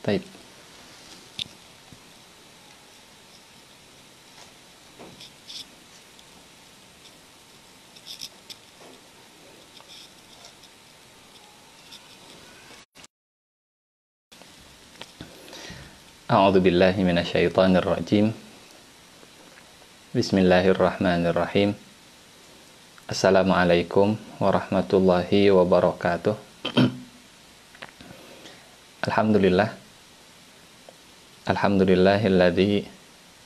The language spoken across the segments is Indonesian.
Taib. A'udzu billahi minasyaitonir rajim. Bismillahirrahmanirrahim. Assalamualaikum warahmatullahi wabarakatuh. Alhamdulillahilladzi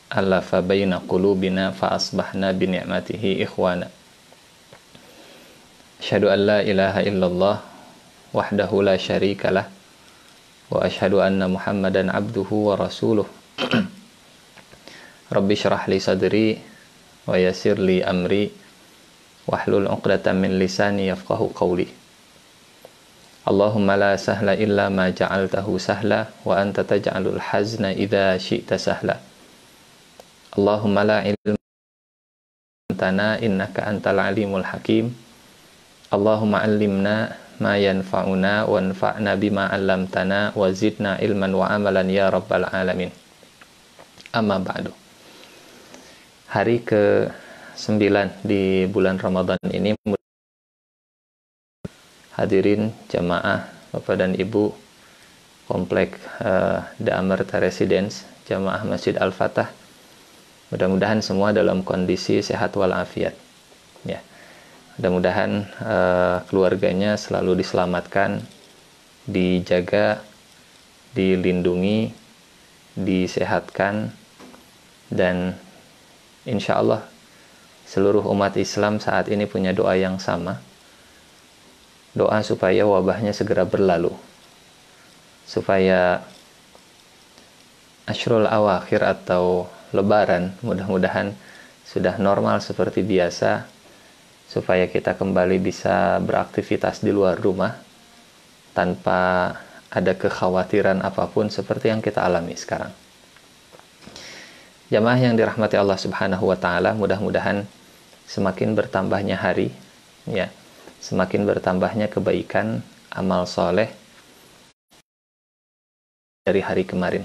alafa baina qulubina fa asbahna bi ni'matihi ikhwana. Asyhadu an la ilaha illallah wahdahu la syarikalah wa asyhadu anna Muhammadan abduhu wa rasuluh. Rabbi syrah li sadri wa yassir li amri wahlul 'uqdatam min lisani yafqahu qawli. Allahumma la sahla illa ma ja'altahu sahla wa anta taj'alul hazna idza syi'ta sahla. Allahumma la ilma lana innaka antal alimul hakim. Allahumma 'allimna ma yanfa'una wanfa'na bima 'allamtana wa zidna ilman wa amalan ya rabbal alamin. Amma ba'du. Hari ke-9 di bulan Ramadan ini, hadirin jamaah Bapak dan Ibu komplek The Amerta Residence Jamaah Masjid Al-Fatah, mudah-mudahan semua dalam kondisi sehat walafiat ya. Mudah-mudahan keluarganya selalu diselamatkan, dijaga, dilindungi, disehatkan, dan insya Allah seluruh umat Islam saat ini punya doa yang sama. Doa supaya wabahnya segera berlalu, supaya Ashrul Awakhir atau Lebaran mudah-mudahan sudah normal seperti biasa, supaya kita kembali bisa beraktivitas di luar rumah tanpa ada kekhawatiran apapun seperti yang kita alami sekarang. Jamaah yang dirahmati Allah Subhanahu wa Ta'ala, mudah-mudahan semakin bertambahnya hari ya, semakin bertambahnya kebaikan, amal soleh dari hari kemarin.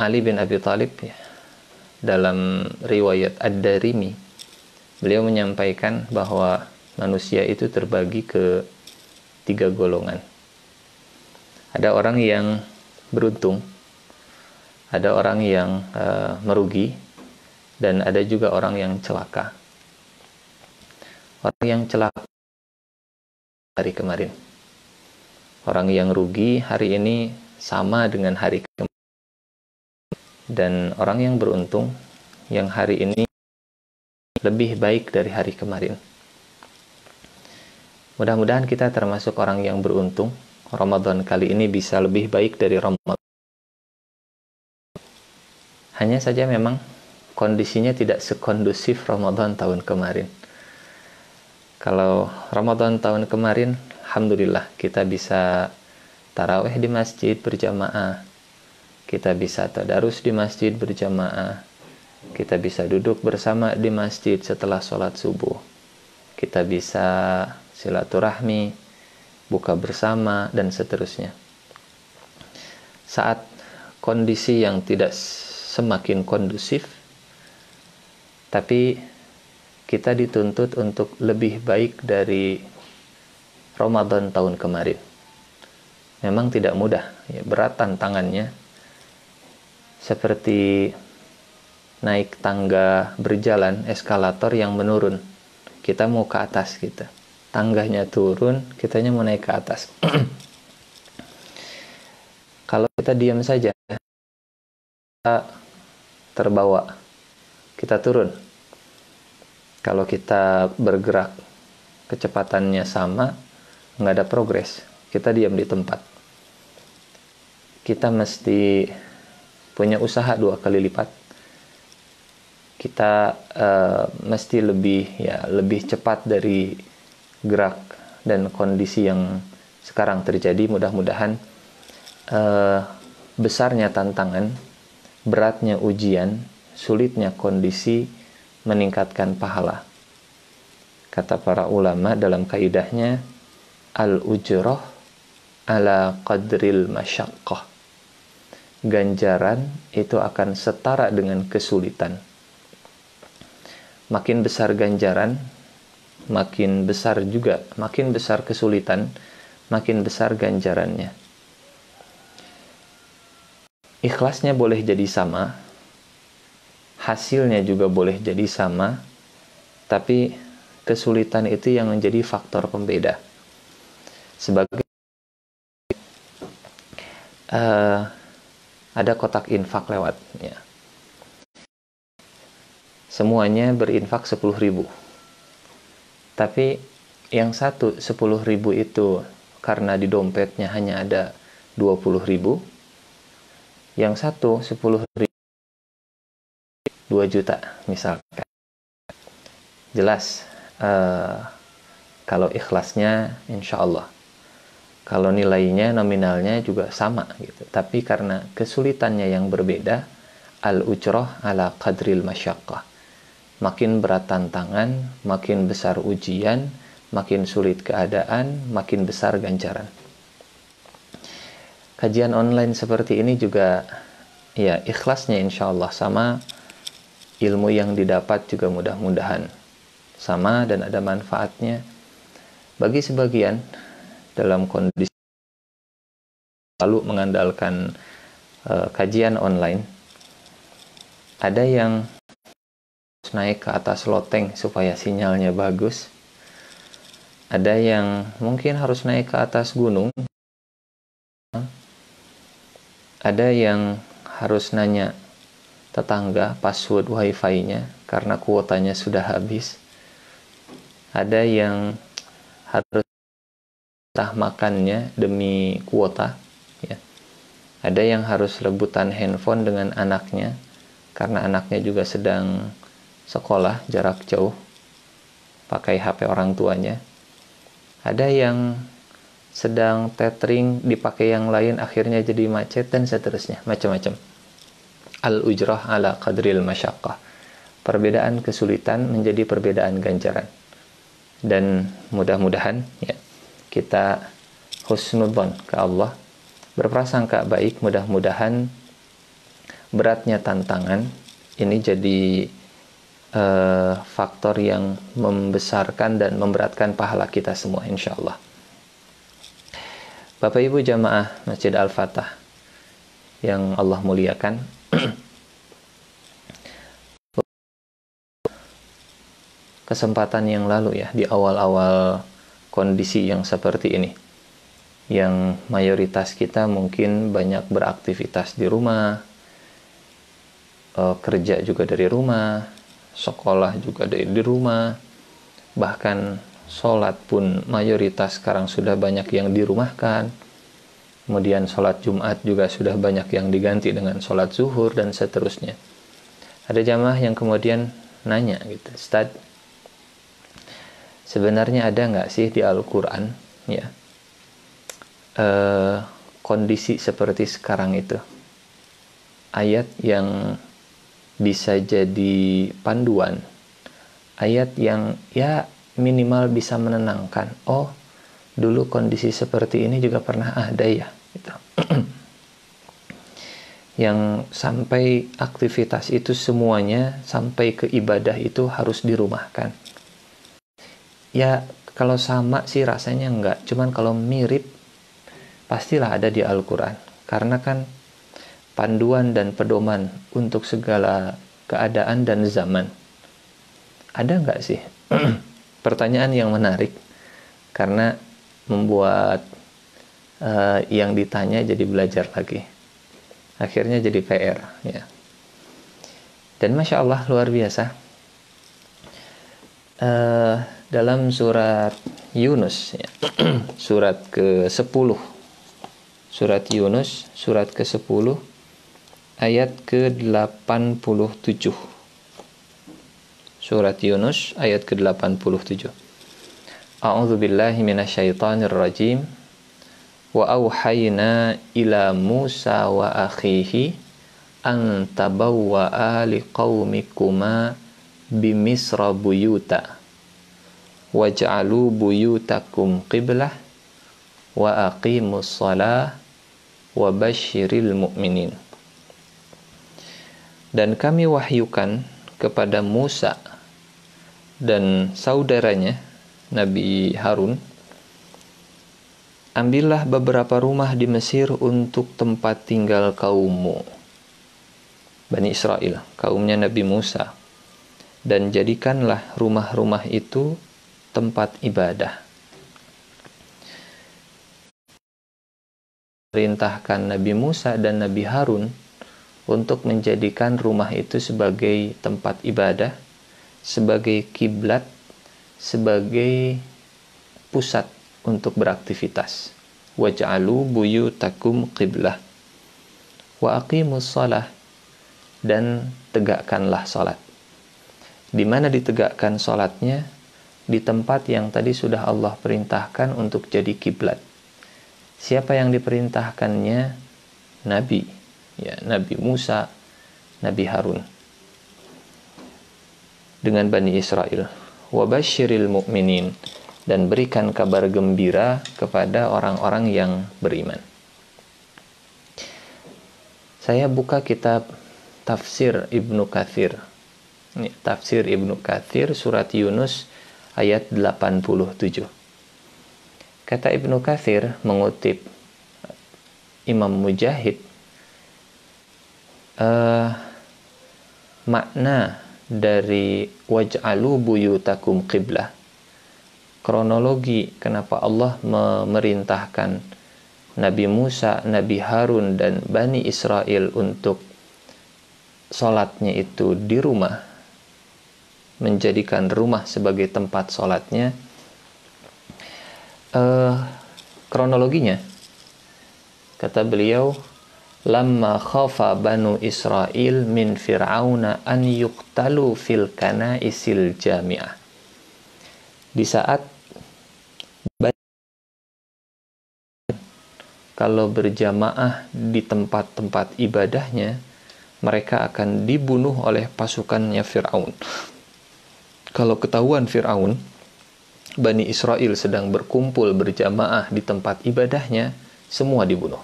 Ali bin Abi Thalib ya, dalam riwayat Ad-Darimi, beliau menyampaikan bahwa manusia itu terbagi ke 3 golongan. Ada orang yang beruntung, ada orang yang merugi, dan ada juga orang yang celaka. Orang yang celaka hari kemarin, orang yang rugi hari ini sama dengan hari kemarin, dan orang yang beruntung yang hari ini lebih baik dari hari kemarin. Mudah-mudahan kita termasuk orang yang beruntung. Ramadan kali ini bisa lebih baik dari Ramadan. Hanya saja memang kondisinya tidak sekondusif Ramadan tahun kemarin. Kalau Ramadan tahun kemarin, alhamdulillah kita bisa tarawih di masjid berjamaah, kita bisa tadarus di masjid berjamaah, kita bisa duduk bersama di masjid setelah sholat subuh, kita bisa silaturahmi, buka bersama, dan seterusnya. Saat kondisi yang tidak semakin kondusif, tapi kita dituntut untuk lebih baik dari Ramadan tahun kemarin. Memang tidak mudah, ya, berat tantangannya. Seperti naik tangga berjalan, eskalator yang menurun. Kita mau ke atas kita. Tangganya turun, kitanya mau naik ke atas. Kalau kita diam saja, kita terbawa, kita turun. Kalau kita bergerak kecepatannya sama, nggak ada progres, kita diam di tempat. Kita mesti punya usaha 2 kali lipat. Kita mesti lebih cepat dari gerak dan kondisi yang sekarang terjadi. Mudah-mudahan besarnya tantangan, beratnya ujian, sulitnya kondisi meningkatkan pahala. Kata para ulama dalam kaidahnya, al-ujrah ala qadril masyaqqah. Ganjaran itu akan setara dengan kesulitan. Makin besar ganjaran, makin besar kesulitan, makin besar ganjarannya. Ikhlasnya boleh jadi sama, hasilnya juga boleh jadi sama, tapi kesulitan itu yang menjadi faktor pembeda. Sebagai ada kotak infak lewat, ya. Semuanya berinfak 10.000. Tapi yang satu 10.000 itu karena di dompetnya hanya ada 20.000. Yang satu 10.000 2 juta misalkan. Jelas kalau ikhlasnya insya Allah. Kalau nilainya nominalnya juga sama gitu. Tapi karena kesulitannya yang berbeda, al-ujrah ala qadril masyaqqah. Makin berat tantangan, makin besar ujian, makin sulit keadaan, makin besar ganjaran. Kajian online seperti ini juga ya ikhlasnya insya Allah sama, ilmu yang didapat juga mudah-mudahan sama dan ada manfaatnya. Bagi sebagian dalam kondisi lalu mengandalkan kajian online, ada yang naik ke atas loteng supaya sinyalnya bagus, ada yang mungkin harus naik ke atas gunung, ada yang harus nanya tetangga password wifi-nya karena kuotanya sudah habis, ada yang harus makannya demi kuota, ya. Ada yang harus rebutan handphone dengan anaknya karena anaknya juga sedang sekolah jarak jauh pakai HP orang tuanya. Ada yang sedang tethering dipakai yang lain akhirnya jadi macet dan seterusnya, macam-macam. Al-ujrah ala qadril masyaqqah. Perbedaan kesulitan menjadi perbedaan ganjaran. Dan mudah-mudahan ya kita husnudzon ke Allah, berprasangka baik, mudah-mudahan beratnya tantangan ini jadi faktor yang membesarkan dan memberatkan pahala kita semua insyaallah. Bapak Ibu jamaah Masjid Al-Fatah yang Allah muliakan, kesempatan yang lalu ya, di awal-awal kondisi yang seperti ini, yang mayoritas kita mungkin banyak beraktivitas di rumah, kerja juga dari rumah, sekolah juga dari rumah, bahkan sholat pun mayoritas sekarang sudah banyak yang dirumahkan. Kemudian sholat Jumat juga sudah banyak yang diganti dengan sholat zuhur dan seterusnya. Ada jamaah yang kemudian nanya gitu, Ustaz, sebenarnya ada nggak sih di Al-Quran ya kondisi seperti sekarang itu, ayat yang bisa jadi panduan, ayat yang ya minimal bisa menenangkan, oh dulu kondisi seperti ini juga pernah ada ya gitu. Yang sampai aktivitas itu semuanya sampai ke ibadah itu harus dirumahkan. Ya kalau sama sih rasanya enggak, cuman kalau mirip pastilah ada di Al-Quran, karena kan panduan dan pedoman untuk segala keadaan dan zaman. Ada enggak sih? Pertanyaan yang menarik karena membuat yang ditanya jadi belajar lagi, akhirnya jadi PR ya. Dan Masya Allah luar biasa, dalam surat Yunus ya, surat ke-10, surat Yunus surat ke-10 ayat ke-87, surat Yunus ayat ke-87. A'udzu billahi minasyaitonir rajim. Wa auhayna ila Musa wa akhihi an tabawwa'a liqaumikuma bimisra buyuta waj'alu buyutakum qiblah wa aqimus shalah wa basyiril mu'minin. Dan kami wahyukan kepada Musa dan saudaranya Nabi Harun, ambillah beberapa rumah di Mesir untuk tempat tinggal kaummu, Bani Israel, kaumnya Nabi Musa, dan jadikanlah rumah-rumah itu tempat ibadah. Perintahkan Nabi Musa dan Nabi Harun untuk menjadikan rumah itu sebagai tempat ibadah, sebagai kiblat, sebagai pusat untuk beraktivitas. Waj'alu buyutakum qiblah wa aqimus shalah, dan tegakkanlah salat. Di mana ditegakkan salatnya? Di tempat yang tadi sudah Allah perintahkan untuk jadi kiblat. Siapa yang diperintahkannya? Nabi, ya, Nabi Musa, Nabi Harun dengan Bani Israel. Wa basyiril mu'minin, dan berikan kabar gembira kepada orang-orang yang beriman. Saya buka kitab Tafsir Ibnu Katsir. Ini Tafsir Ibnu Katsir surat Yunus ayat 87. Kata Ibnu Katsir mengutip Imam Mujahid, makna dari waj'alu buyutakum qiblah, kronologi kenapa Allah memerintahkan Nabi Musa, Nabi Harun, dan Bani Israel untuk sholatnya itu di rumah, menjadikan rumah sebagai tempat sholatnya. Kronologinya, kata beliau, lamma khafa banu Israel min fir'auna an yuqtalu fil kanaisil jami'ah. Di saat kalau berjamaah di tempat-tempat ibadahnya, mereka akan dibunuh oleh pasukannya Fir'aun. Kalau ketahuan Fir'aun, Bani Israel sedang berkumpul berjamaah di tempat ibadahnya, semua dibunuh.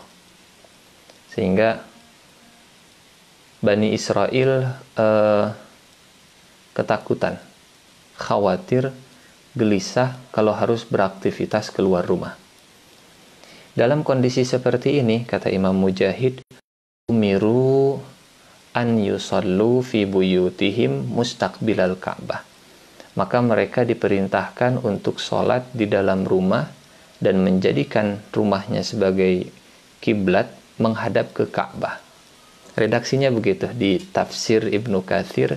Sehingga Bani Israel ketakutan, khawatir, gelisah kalau harus beraktivitas keluar rumah. Dalam kondisi seperti ini, kata Imam Mujahid, umiru an yusallu fi buyutihim mustaqbilal Ka'bah. Maka mereka diperintahkan untuk sholat di dalam rumah dan menjadikan rumahnya sebagai kiblat menghadap ke Ka'bah. Redaksinya begitu di Tafsir Ibnu Katsir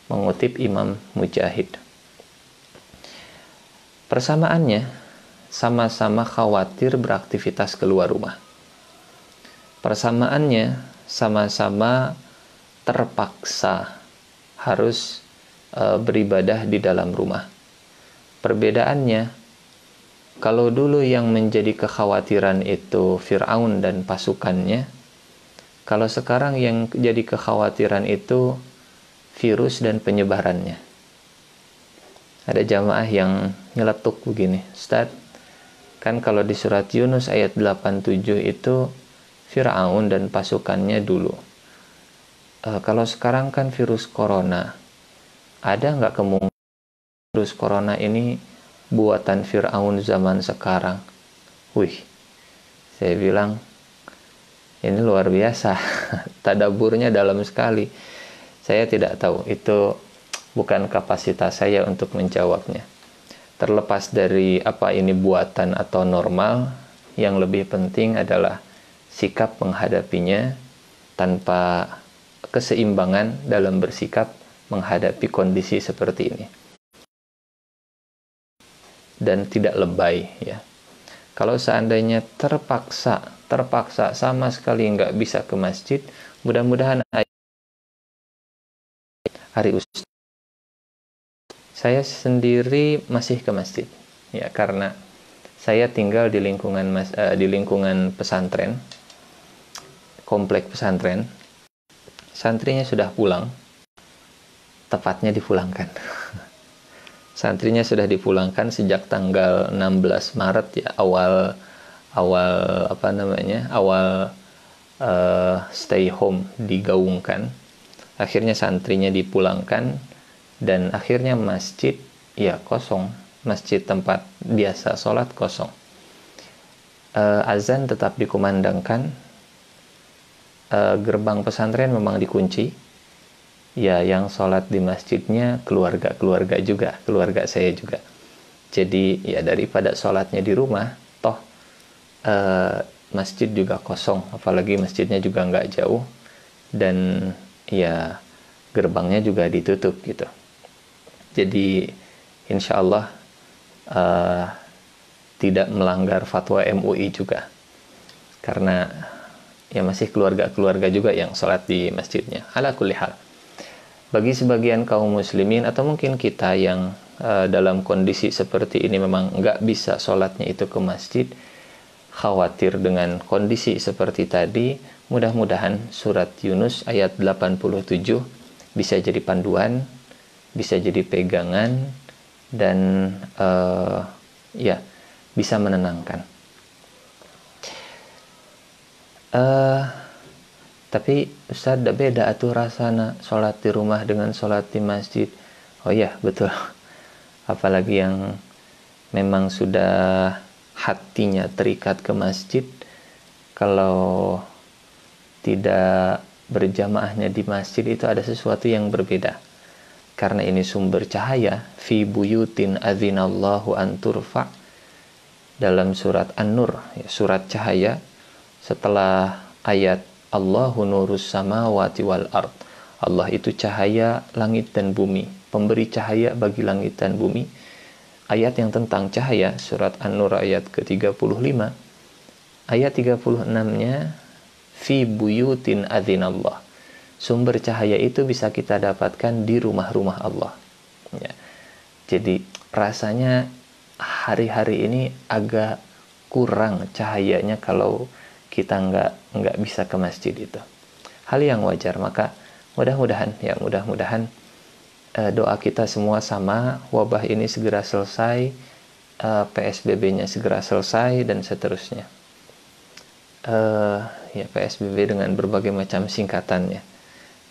mengutip Imam Mujahid. Persamaannya, sama-sama khawatir beraktivitas keluar rumah. Persamaannya, sama-sama terpaksa harus beribadah di dalam rumah. Perbedaannya, kalau dulu yang menjadi kekhawatiran itu Fir'aun dan pasukannya, kalau sekarang yang jadi kekhawatiran itu virus dan penyebarannya. Ada jamaah yang nyeletuk begini, Ustaz, kan kalau di surat Yunus ayat 87 itu Fir'aun dan pasukannya dulu. Kalau sekarang kan virus corona, ada nggak kemungkinan virus corona ini buatan Fir'aun zaman sekarang? Wih, saya bilang, ini luar biasa, tadaburnya dalam sekali. Saya tidak tahu, itu bukan kapasitas saya untuk menjawabnya. Terlepas dari apa ini buatan atau normal, yang lebih penting adalah sikap menghadapinya tanpa keseimbangan dalam bersikap menghadapi kondisi seperti ini. Dan tidak lebay, ya. Kalau seandainya terpaksa sama sekali nggak bisa ke masjid, mudah-mudahan hari Ustaz. Saya sendiri masih ke masjid, ya, karena saya tinggal di lingkungan pesantren, komplek pesantren. Santrinya sudah pulang, tepatnya dipulangkan. Santrinya sudah dipulangkan sejak tanggal 16 Maret, ya, awal awal stay home digaungkan, akhirnya santrinya dipulangkan, dan akhirnya masjid ya kosong, masjid tempat biasa sholat kosong. Azan tetap dikumandangkan, gerbang pesantren memang dikunci. Ya, yang sholat di masjidnya keluarga juga, keluarga saya juga. Jadi ya daripada sholatnya di rumah, toh masjid juga kosong, apalagi masjidnya juga nggak jauh, dan ya gerbangnya juga ditutup gitu. Jadi insya Allah tidak melanggar fatwa MUI juga, karena ya masih keluarga juga yang sholat di masjidnya. Ala kulli hal, bagi sebagian kaum muslimin atau mungkin kita yang dalam kondisi seperti ini memang nggak bisa sholatnya itu ke masjid, khawatir dengan kondisi seperti tadi, mudah-mudahan surat Yunus ayat 87 bisa jadi panduan, bisa jadi pegangan, dan ya bisa menenangkan. Tapi Ustaz, beda atuh rasana sholat di rumah dengan sholat di masjid. Oh iya, betul. Apalagi yang memang sudah hatinya terikat ke masjid, kalau tidak berjamaahnya di masjid itu ada sesuatu yang berbeda. Karena ini sumber cahaya, fi buyutin adzinallahu an turfa, dalam surat An-Nur, surat cahaya, setelah ayat Allahu nurus samawati wal ard, Allah itu cahaya langit dan bumi, pemberi cahaya bagi langit dan bumi. Ayat yang tentang cahaya, surat An-Nur ayat ke-35, ayat 36-nya, fi buyutin adzinallah, sumber cahaya itu bisa kita dapatkan di rumah-rumah Allah. Ya. Jadi rasanya hari-hari ini agak kurang cahayanya kalau kita nggak bisa ke masjid itu. Hal yang wajar. Maka mudah-mudahan doa kita semua sama, wabah ini segera selesai, PSBB-nya segera selesai, dan seterusnya. Ya PSBB dengan berbagai macam singkatannya.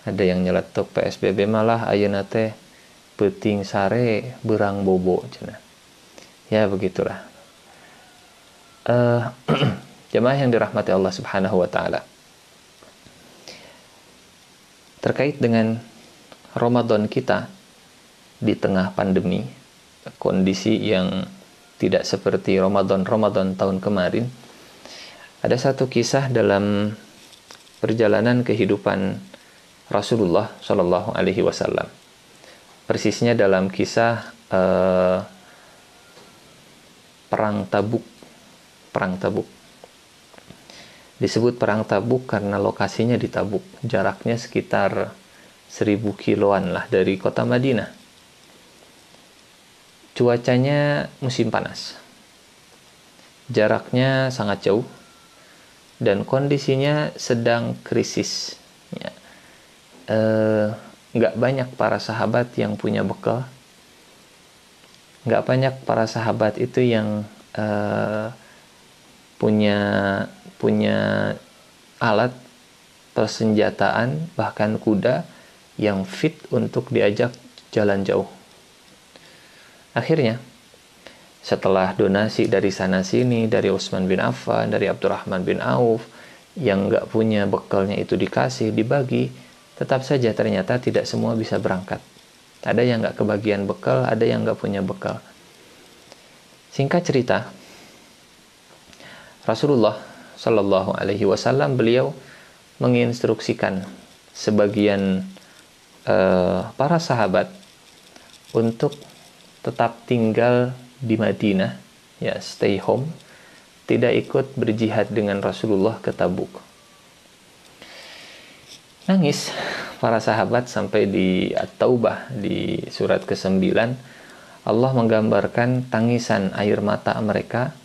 Ada yang nyeletuk PSBB malah ayeuna teh peuting sare berang bobo cenah. Ya begitulah. Jemaah yang dirahmati Allah Subhanahu wa taala. Terkait dengan Ramadan kita di tengah pandemi, kondisi yang tidak seperti Ramadan tahun kemarin, ada satu kisah dalam perjalanan kehidupan Rasulullah Shallallahu Alaihi Wasallam. Persisnya dalam kisah perang Tabuk. Disebut perang Tabuk karena lokasinya di Tabuk, jaraknya sekitar 1000 kiloan lah dari kota Madinah. Cuacanya musim panas, jaraknya sangat jauh, dan kondisinya sedang krisis. Ya. Nggak banyak para sahabat yang punya bekal, nggak banyak para sahabat itu yang punya alat persenjataan, bahkan kuda yang fit untuk diajak jalan jauh. Akhirnya setelah donasi dari sana sini, dari Utsman bin Affan, dari Abdurrahman bin Auf, yang nggak punya bekalnya itu dikasih, dibagi, tetap saja ternyata tidak semua bisa berangkat. Ada yang nggak kebagian bekal, ada yang nggak punya bekal. Singkat cerita, Rasulullah Shallallahu Alaihi Wasallam beliau menginstruksikan sebagian para sahabat untuk tetap tinggal di Madinah, ya stay home, tidak ikut berjihad dengan Rasulullah ke Tabuk. Nangis para sahabat sampai di At-Taubah, di surat ke-9, Allah menggambarkan tangisan air mata mereka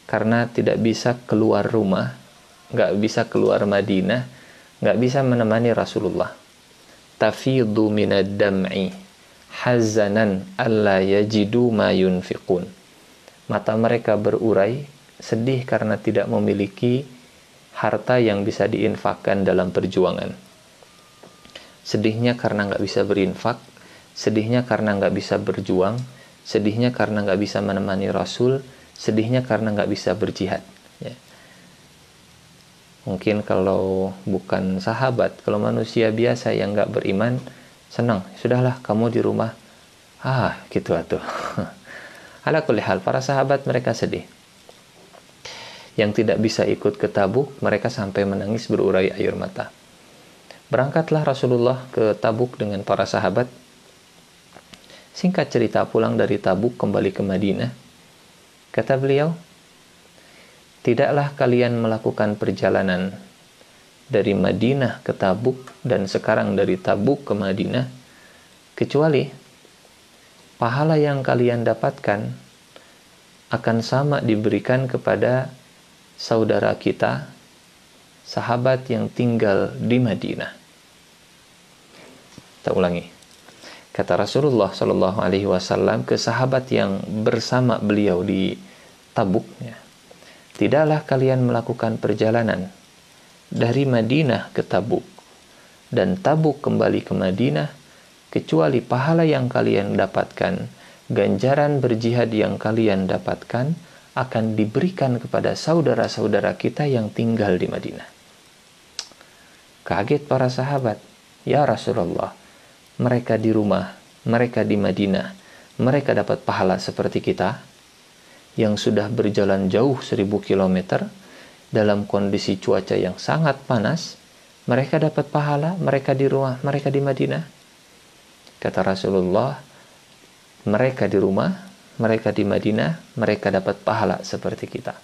karena tidak bisa keluar rumah, nggak bisa keluar Madinah, nggak bisa menemani Rasulullah. Tafidhu minad dam'i hazanan alla yajidu ma yunfiqun. Mata mereka berurai sedih karena tidak memiliki harta yang bisa diinfakkan dalam perjuangan. Sedihnya karena nggak bisa berinfak, sedihnya karena nggak bisa berjuang, sedihnya karena nggak bisa menemani Rasul, sedihnya karena nggak bisa berjihad. Ya. Mungkin kalau bukan sahabat, kalau manusia biasa yang nggak beriman, senang, sudahlah kamu di rumah, gitu atuh. Ala kulli hal, para sahabat mereka sedih. Yang tidak bisa ikut ke Tabuk, mereka sampai menangis berurai air mata. Berangkatlah Rasulullah ke Tabuk dengan para sahabat. Singkat cerita, pulang dari Tabuk kembali ke Madinah. Kata beliau, tidaklah kalian melakukan perjalanan dari Madinah ke Tabuk dan sekarang dari Tabuk ke Madinah, kecuali pahala yang kalian dapatkan akan sama diberikan kepada saudara kita, sahabat yang tinggal di Madinah. Kita ulangi. Kata Rasulullah Shallallahu Alaihi Wasallam ke sahabat yang bersama beliau di Tabuk, ya, tidaklah kalian melakukan perjalanan dari Madinah ke Tabuk dan Tabuk kembali ke Madinah, kecuali pahala yang kalian dapatkan, ganjaran berjihad yang kalian dapatkan akan diberikan kepada saudara-saudara kita yang tinggal di Madinah. Kaget para sahabat, ya Rasulullah, mereka di rumah, mereka di Madinah, mereka dapat pahala seperti kita yang sudah berjalan jauh 1000 km dalam kondisi cuaca yang sangat panas. Mereka dapat pahala, mereka di rumah, mereka di Madinah. Kata Rasulullah, mereka di rumah, mereka di Madinah, mereka dapat pahala seperti kita.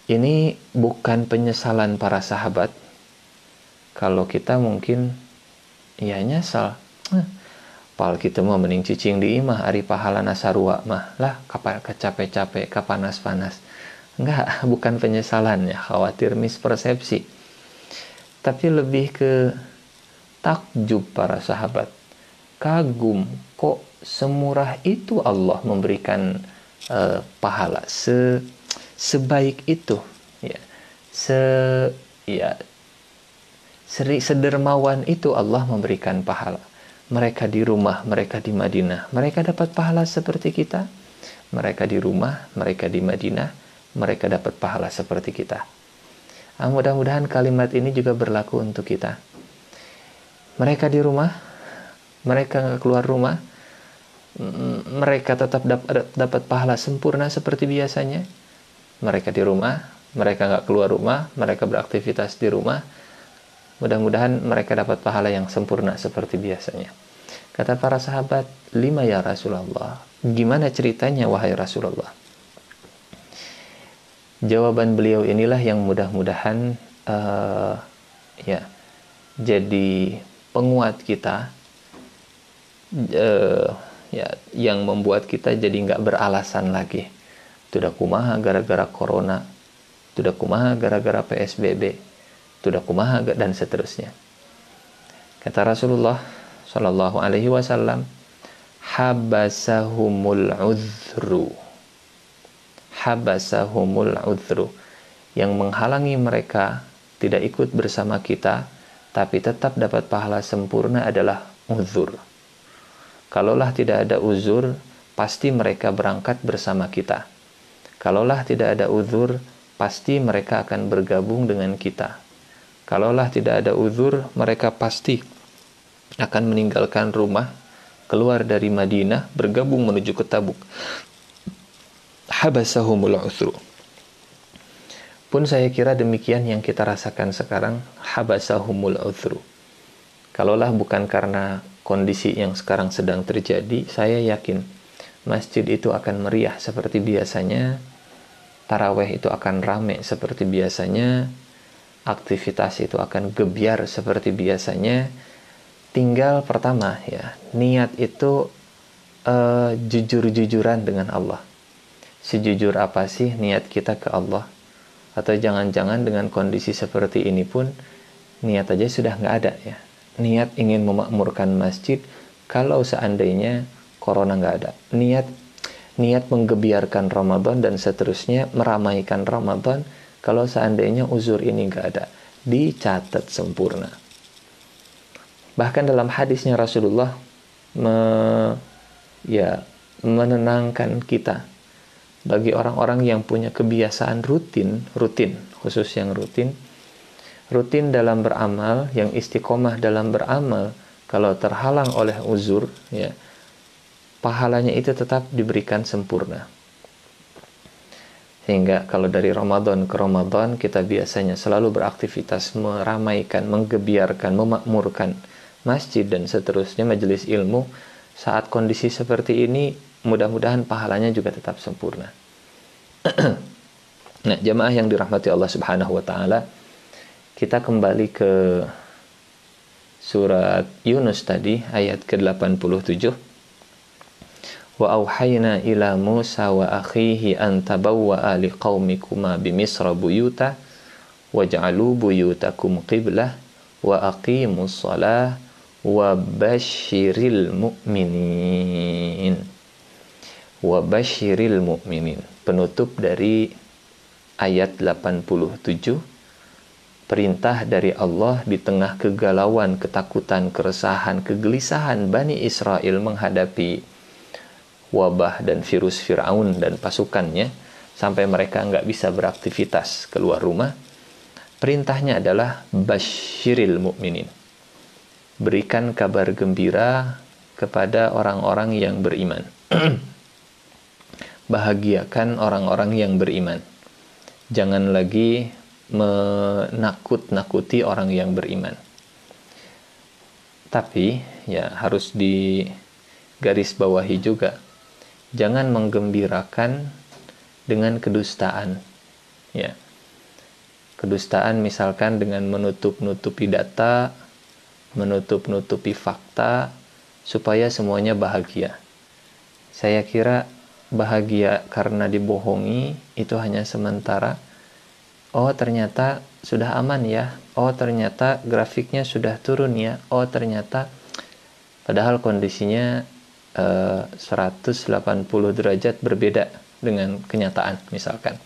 Ini bukan penyesalan para sahabat. Kalau kita mungkin ya nyesal, pal kita mau mending cicing di imah ari pahala nasarua mah lah kapal capek-capek kapanas-panas. Enggak, bukan penyesalan ya, khawatir mispersepsi. Tapi lebih ke takjub para sahabat, kagum kok semurah itu Allah memberikan pahala sebaik itu, ya, sedermawan itu Allah memberikan pahala. Mereka di rumah, mereka di Madinah, mereka dapat pahala seperti kita. Mereka di rumah, mereka di Madinah, mereka dapat pahala seperti kita. Mudah-mudahan kalimat ini juga berlaku untuk kita. Mereka di rumah, mereka nggak keluar rumah, mereka tetap dapat pahala sempurna seperti biasanya. Mereka di rumah, mereka nggak keluar rumah, mereka beraktivitas di rumah. Mudah-mudahan mereka dapat pahala yang sempurna seperti biasanya. Kata para sahabat, 5 ya Rasulullah. Gimana ceritanya wahai Rasulullah? Jawaban beliau inilah yang mudah-mudahan jadi penguat kita, yang membuat kita jadi nggak beralasan lagi. Tudah kumaha gara-gara corona, tudah kumaha gara-gara PSBB, tudah kumaha dan seterusnya. Kata Rasulullah Shallallahu Alaihi Wasallam, habasahumul udhru, habasahumul udhru, yang menghalangi mereka tidak ikut bersama kita tapi tetap dapat pahala sempurna adalah uzur. Kalaulah tidak ada uzur, pasti mereka berangkat bersama kita. Kalaulah tidak ada uzur, pasti mereka akan bergabung dengan kita. Kalaulah tidak ada uzur, mereka pasti akan meninggalkan rumah, keluar dari Madinah, bergabung menuju ke Tabuk. Habasahumul uzru. Pun saya kira demikian yang kita rasakan sekarang, habasahumul uzru. Kalaulah bukan karena kondisi yang sekarang sedang terjadi, saya yakin masjid itu akan meriah seperti biasanya, taraweh itu akan rame seperti biasanya, aktivitas itu akan gebyar seperti biasanya. Tinggal pertama ya, niat itu jujur-jujuran dengan Allah. Sejujur apa sih niat kita ke Allah? Atau jangan-jangan dengan kondisi seperti ini pun niat aja sudah nggak ada ya. Niat ingin memakmurkan masjid kalau seandainya corona nggak ada. niat menggebiarkan Ramadan dan seterusnya, meramaikan Ramadan. Kalau seandainya uzur ini nggak ada, dicatat sempurna. Bahkan dalam hadisnya Rasulullah menenangkan kita. Bagi orang-orang yang punya kebiasaan rutin, khusus yang rutin dalam beramal, yang istiqomah dalam beramal, kalau terhalang oleh uzur, ya, pahalanya itu tetap diberikan sempurna. Sehingga kalau dari Ramadan ke Ramadan, kita biasanya selalu beraktivitas meramaikan, menggebiarkan, memakmurkan masjid dan seterusnya, majelis ilmu. Saat kondisi seperti ini, mudah-mudahan pahalanya juga tetap sempurna. Nah, jamaah yang dirahmati Allah Subhanahu wa taala, kita kembali ke surat Yunus tadi, ayat ke-87. Wa auhayna ila Musa wa akhihi an tabawwa'a liqaumikuma bimisra buyuta waj'alu buyutakum qiblah wa aqimus shalah wa basyiril mu'minin. Wa basyiril mu'minin. Penutup dari ayat 87, perintah dari Allah di tengah kegalauan, ketakutan, keresahan, kegelisahan Bani Israel menghadapi wabah dan virus Fir'aun dan pasukannya, sampai mereka nggak bisa beraktivitas keluar rumah. Perintahnya adalah basyiril mu'minin, berikan kabar gembira kepada orang-orang yang beriman. Bahagiakan orang-orang yang beriman. Jangan lagi menakut-nakuti orang yang beriman. Tapi ya harus digaris bawahi juga, jangan menggembirakan dengan kedustaan. Ya. Kedustaan misalkan dengan menutup-nutupi data, menutup-nutupi fakta supaya semuanya bahagia. Saya kira bahagia karena dibohongi itu hanya sementara. Oh, ternyata sudah aman ya. Oh, ternyata grafiknya sudah turun ya. Oh, ternyata padahal kondisinya 180 derajat berbeda dengan kenyataan misalkan.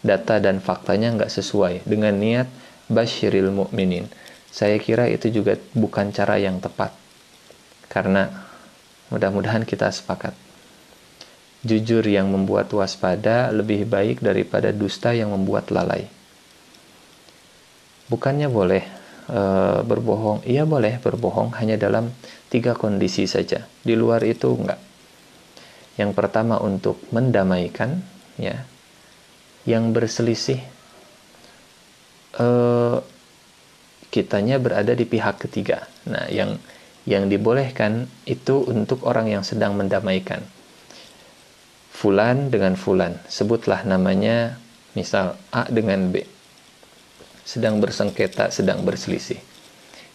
Data dan faktanya nggak sesuai dengan niat basyiril mu'minin. Saya kira itu juga bukan cara yang tepat. Karena mudah-mudahan kita sepakat, jujur yang membuat waspada lebih baik daripada dusta yang membuat lalai. Bukannya boleh berbohong, iya boleh berbohong hanya dalam 3 kondisi saja. Di luar itu enggak. Yang pertama untuk mendamaikan, ya, yang berselisih, kitanya berada di pihak ketiga. Nah, yang dibolehkan itu untuk orang yang sedang mendamaikan. Fulan dengan fulan, sebutlah namanya, misal A dengan B, sedang bersengketa, sedang berselisih.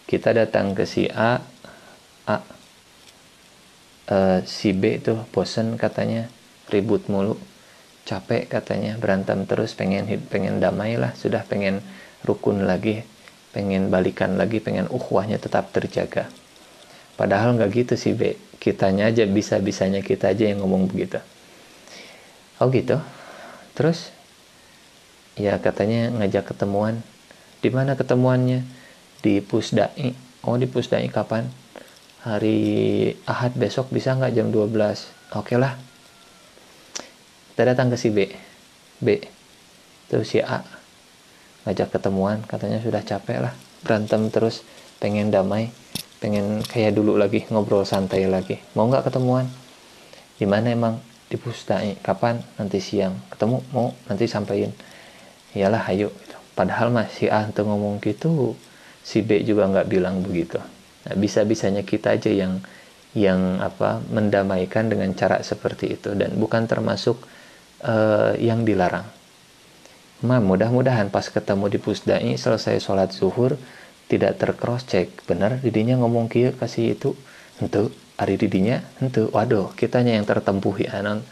Kita datang ke si A, si B tuh bosen katanya, ribut mulu, capek katanya, berantem terus, pengen damai lah, sudah pengen rukun lagi, pengen balikan lagi, pengen ukhuwahnya tetap terjaga. Padahal nggak gitu si B, kitanya aja, bisa-bisanya kita aja yang ngomong begitu. Oh gitu. Terus ya katanya ngajak ketemuan. Di mana ketemuannya? Di Pusdai. Oh, di Pusdai kapan? Hari Ahad besok, bisa nggak jam 12? Oke lah. Kita datang ke si B. Terus si A ngajak ketemuan, katanya sudah capek lah, berantem terus, pengen damai, pengen kayak dulu lagi, ngobrol santai lagi. Mau nggak ketemuan? Di mana emang? Di Pusdai. Kapan? Nanti siang. Ketemu? Mau? Nanti sampein. Iyalah, ayo. Padahal masih A tuh ngomong gitu, si B juga nggak bilang begitu. Nah, bisa-bisanya kita aja yang mendamaikan dengan cara seperti itu, dan bukan termasuk yang dilarang. Mudah-mudahan pas ketemu di Pusdai, selesai sholat zuhur, tidak tercross check, bener didinya ngomong kieu kasih itu, henteu ari didinya henteu. Waduh, kitanya yang tertempuhi, anon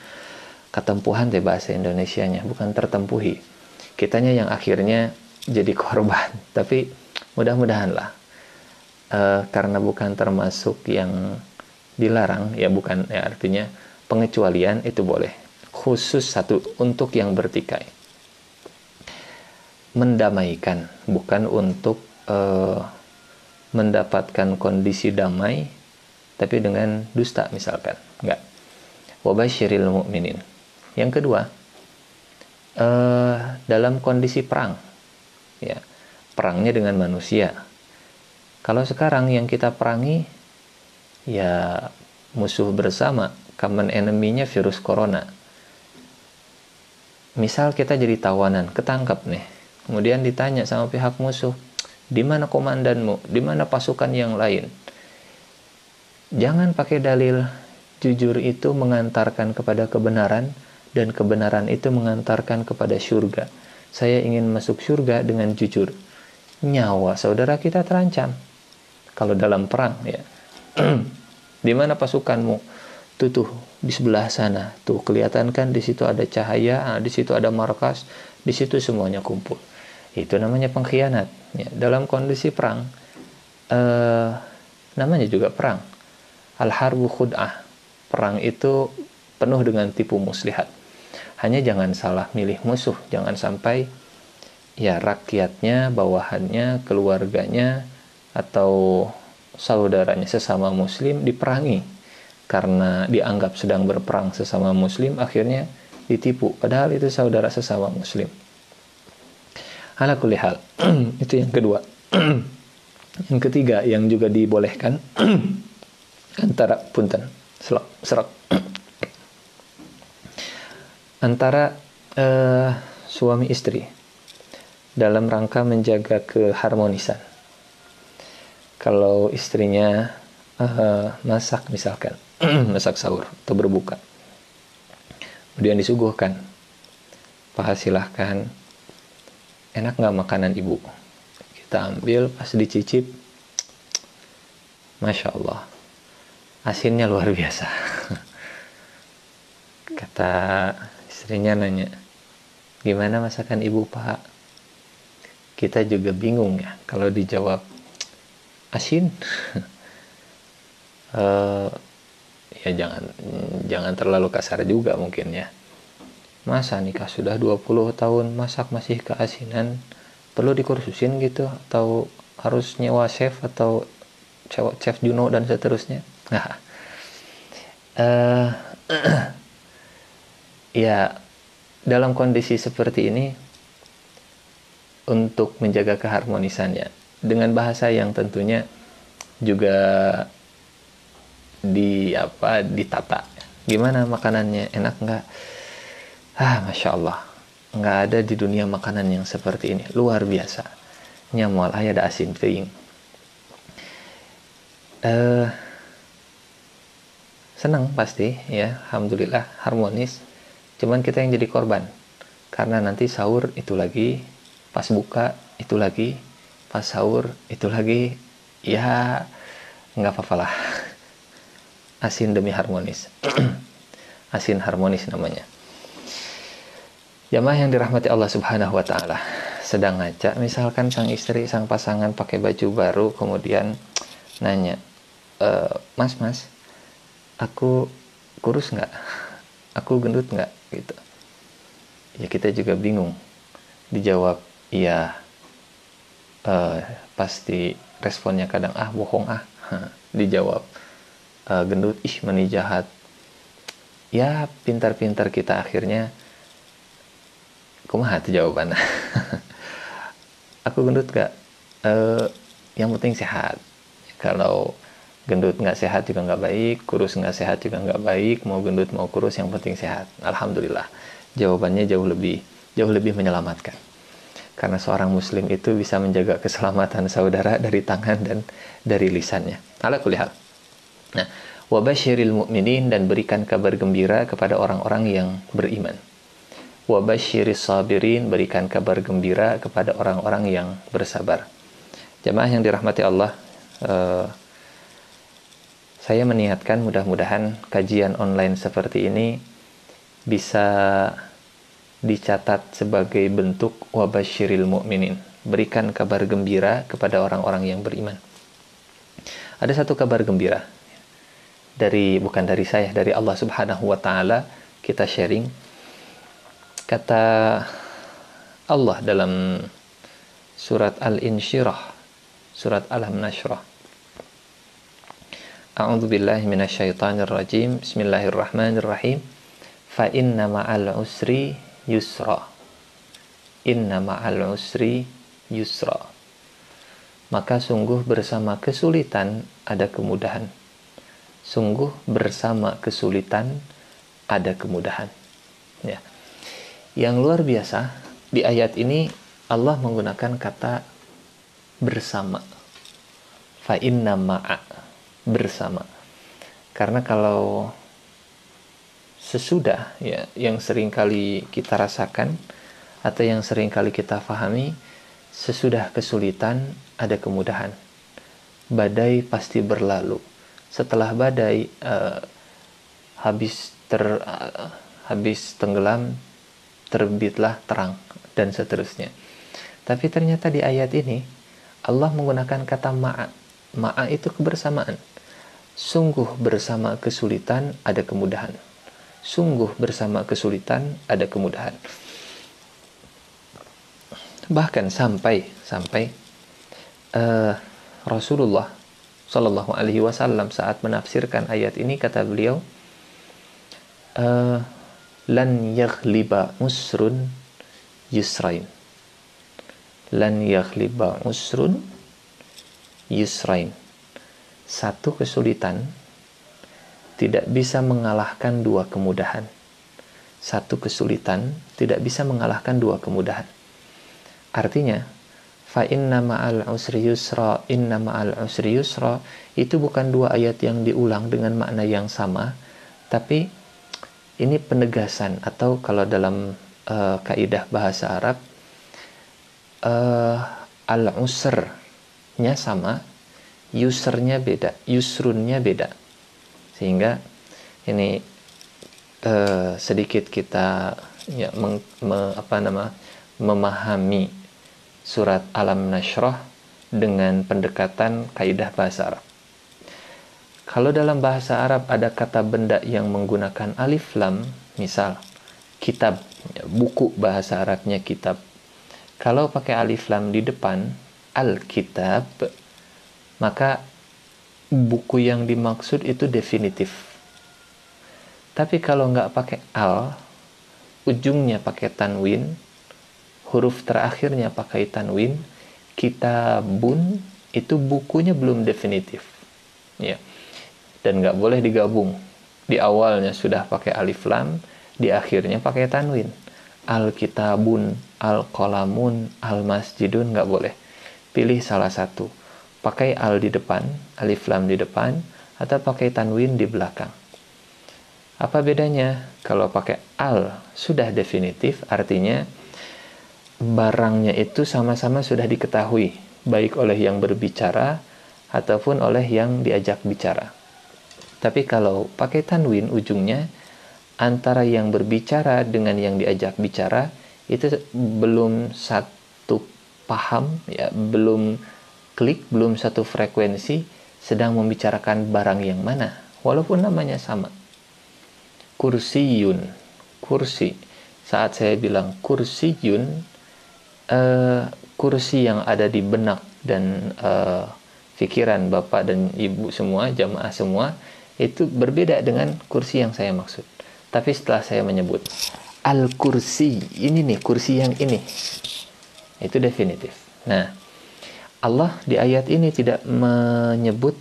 ketempuhan teh bahasa Indonesianya, bukan tertempuhi, kitanya yang akhirnya jadi korban. Tapi mudah-mudahan lah, karena bukan termasuk yang dilarang, ya bukan, ya artinya pengecualian itu boleh. Khusus satu, untuk yang bertikai. Mendamaikan, bukan untuk mendapatkan kondisi damai, tapi dengan dusta misalkan. Enggak. Wabasyiril mu'minin. Yang kedua, dalam kondisi perang. Ya, perangnya dengan manusia. Kalau sekarang yang kita perangi, ya musuh bersama, common enemy-nya virus corona. Misal kita jadi tawanan, ketangkap nih. Kemudian ditanya sama pihak musuh, di mana komandanmu? Di mana pasukan yang lain? Jangan pakai dalil jujur itu mengantarkan kepada kebenaran, dan kebenaran itu mengantarkan kepada surga. Saya ingin masuk surga dengan jujur. Nyawa saudara kita terancam. Kalau dalam perang, ya. Di mana pasukanmu? Tuh di sebelah sana. Tuh kelihatan kan, di situ ada cahaya, di situ ada markas, di situ semuanya kumpul. Itu namanya pengkhianat. Ya, dalam kondisi perang, namanya juga perang. Al-harbu khud'ah. Perang itu penuh dengan tipu muslihat. Hanya jangan salah milih musuh. Jangan sampai ya rakyatnya, bawahannya, keluarganya, atau saudaranya sesama muslim diperangi. Karena dianggap sedang berperang sesama muslim, akhirnya ditipu. Padahal itu saudara sesama muslim. Ala kulli hal. Itu yang kedua. Yang ketiga yang juga dibolehkan antara serak antara suami istri dalam rangka menjaga keharmonisan. Kalau istrinya masak misalkan, masak sahur atau berbuka, kemudian disuguhkan, "Pak, silahkan, enak nggak makanan ibu?" Kita ambil, pas dicicip, Masya Allah, asinnya luar biasa. Kata istrinya nanya, "Gimana masakan ibu, Pak?" Kita juga bingung ya kalau dijawab asin. Ya jangan terlalu kasar juga mungkin ya. Masa nikah sudah 20 tahun masak masih keasinan, perlu dikursusin gitu, atau harus nyewa chef atau chef Juno dan seterusnya. Nah, ya dalam kondisi seperti ini, untuk menjaga keharmonisannya dengan bahasa yang tentunya juga ditata. Gimana makanannya, enak nggak? Masya Allah, nggak ada di dunia makanan yang seperti ini, luar biasa. Nyamual aya da asin teuing. Senang pasti ya, alhamdulillah harmonis. Cuman kita yang jadi korban, karena nanti sahur itu lagi, pas buka itu lagi, pas sahur itu lagi. Ya nggak apa-apa lah. Asin demi harmonis. Asin harmonis namanya. Jamaah yang dirahmati Allah Subhanahu wa Ta'ala, sedang ngaca misalkan sang istri, sang pasangan pakai baju baru, kemudian nanya, mas, aku kurus nggak? Aku gendut nggak? Gitu. Ya kita juga bingung. Dijawab iya, pasti responnya kadang bohong dijawab gendut, mani jahat. Ya pintar-pintar kita akhirnya kumaha tuh jawabannya. Aku gendut gak? Yang penting sehat. Kalau gendut nggak sehat juga nggak baik, kurus nggak sehat juga nggak baik. Mau gendut mau kurus yang penting sehat. Alhamdulillah, jawabannya jauh lebih menyelamatkan. Karena seorang muslim itu bisa menjaga keselamatan saudara dari tangan dan dari lisannya. Ala kulli hal. Nah, wabasyiril mu'minin, dan berikan kabar gembira kepada orang-orang yang beriman. Wabasyiris sabirin, berikan kabar gembira kepada orang-orang yang bersabar. Jamaah yang dirahmati Allah, saya meniatkan mudah-mudahan kajian online seperti ini bisa dicatat sebagai bentuk wabasyiril mu'minin, berikan kabar gembira kepada orang-orang yang beriman. Ada satu kabar gembira. bukan dari saya, dari Allah Subhanahu wa taala, kita sharing. Kata Allah dalam surat Al-Insyirah, surat Alam Nashrah. A'udzu billahi minasyaitonir rajim. Bismillahirrahmanirrahim. Fa inna ma'al usri yusra. Inna ma'al usri yusra. Maka sungguh bersama kesulitan ada kemudahan. Sungguh bersama kesulitan ada kemudahan. Ya. Yang luar biasa, di ayat ini Allah menggunakan kata bersama. Fa inna ma'a, bersama. Karena kalau sesudah, ya, yang sering kali kita rasakan atau yang sering kali kita pahami, sesudah kesulitan ada kemudahan. Badai pasti berlalu. Setelah badai habis tenggelam, terbitlah terang, dan seterusnya. Tapi ternyata di ayat ini Allah menggunakan kata ma'a. Ma'a itu kebersamaan. Sungguh bersama kesulitan ada kemudahan. Sungguh bersama kesulitan ada kemudahan. Bahkan sampai Rasulullah Shallallahu Alaihi Wasallam saat menafsirkan ayat ini, kata beliau, lan yaghliba usrun yusrain. Lan yaghliba usrun yusrain. Satu kesulitan tidak bisa mengalahkan dua kemudahan. Satu kesulitan tidak bisa mengalahkan dua kemudahan. Artinya, fa inna ma'al usri yusra, inna ma'al usri yusra, itu bukan dua ayat yang diulang dengan makna yang sama, tapi ini penegasan, atau kalau dalam kaidah bahasa Arab, al-usrnya sama, yusrnya beda, yusrunnya beda. Sehingga ini sedikit kita ya, memahami surat Alam Nashrah dengan pendekatan kaidah bahasa Arab. Kalau dalam bahasa Arab ada kata benda yang menggunakan alif lam, misal kitab, ya, buku bahasa Arabnya kitab. Kalau pakai alif lam di depan, al-kitab, maka buku yang dimaksud itu definitif. Tapi kalau nggak pakai al, ujungnya pakai tanwin, huruf terakhirnya pakai tanwin, kitabun, itu bukunya belum definitif. Ya. Dan nggak boleh digabung. Di awalnya sudah pakai alif lam, di akhirnya pakai tanwin. Al-kitabun, al-qalamun, al-masjidun, nggak boleh. Pilih salah satu. Pakai al di depan, alif lam di depan, atau pakai tanwin di belakang. Apa bedanya? Kalau pakai al sudah definitif, artinya barangnya itu sama-sama sudah diketahui, baik oleh yang berbicara ataupun oleh yang diajak bicara. Tapi kalau pakai tanwin, ujungnya antara yang berbicara dengan yang diajak bicara itu belum satu paham, ya, belum klik, belum satu frekuensi, sedang membicarakan barang yang mana, walaupun namanya sama. Kursiyun, kursi. Saat saya bilang kursiyun, kursi yang ada di benak dan pikiran Bapak dan Ibu semua, jamaah semua, itu berbeda dengan kursi yang saya maksud. Tapi setelah saya menyebut al-kursi, ini nih, kursi yang ini, itu definitif. Nah, Allah di ayat ini tidak menyebut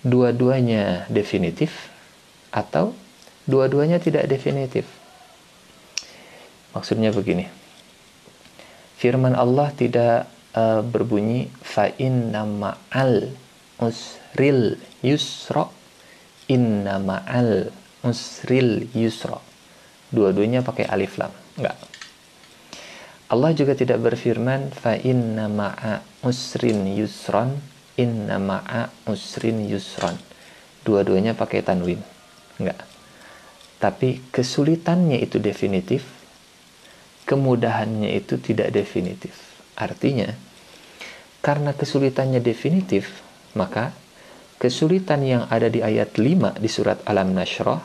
dua-duanya definitif atau dua-duanya tidak definitif. Maksudnya begini, firman Allah tidak berbunyi fa inna ma'al usril yusra, inna ma'al usril yusra. Dua-duanya pakai alif lam, enggak. Allah juga tidak berfirman fa inna ma'a usrin yusran, inna ma'a usrin yusran. Dua-duanya pakai tanwin, enggak. Tapi kesulitannya itu definitif, kemudahannya itu tidak definitif. Artinya, karena kesulitannya definitif, maka kesulitan yang ada di ayat 5 di surat Alam Nashrah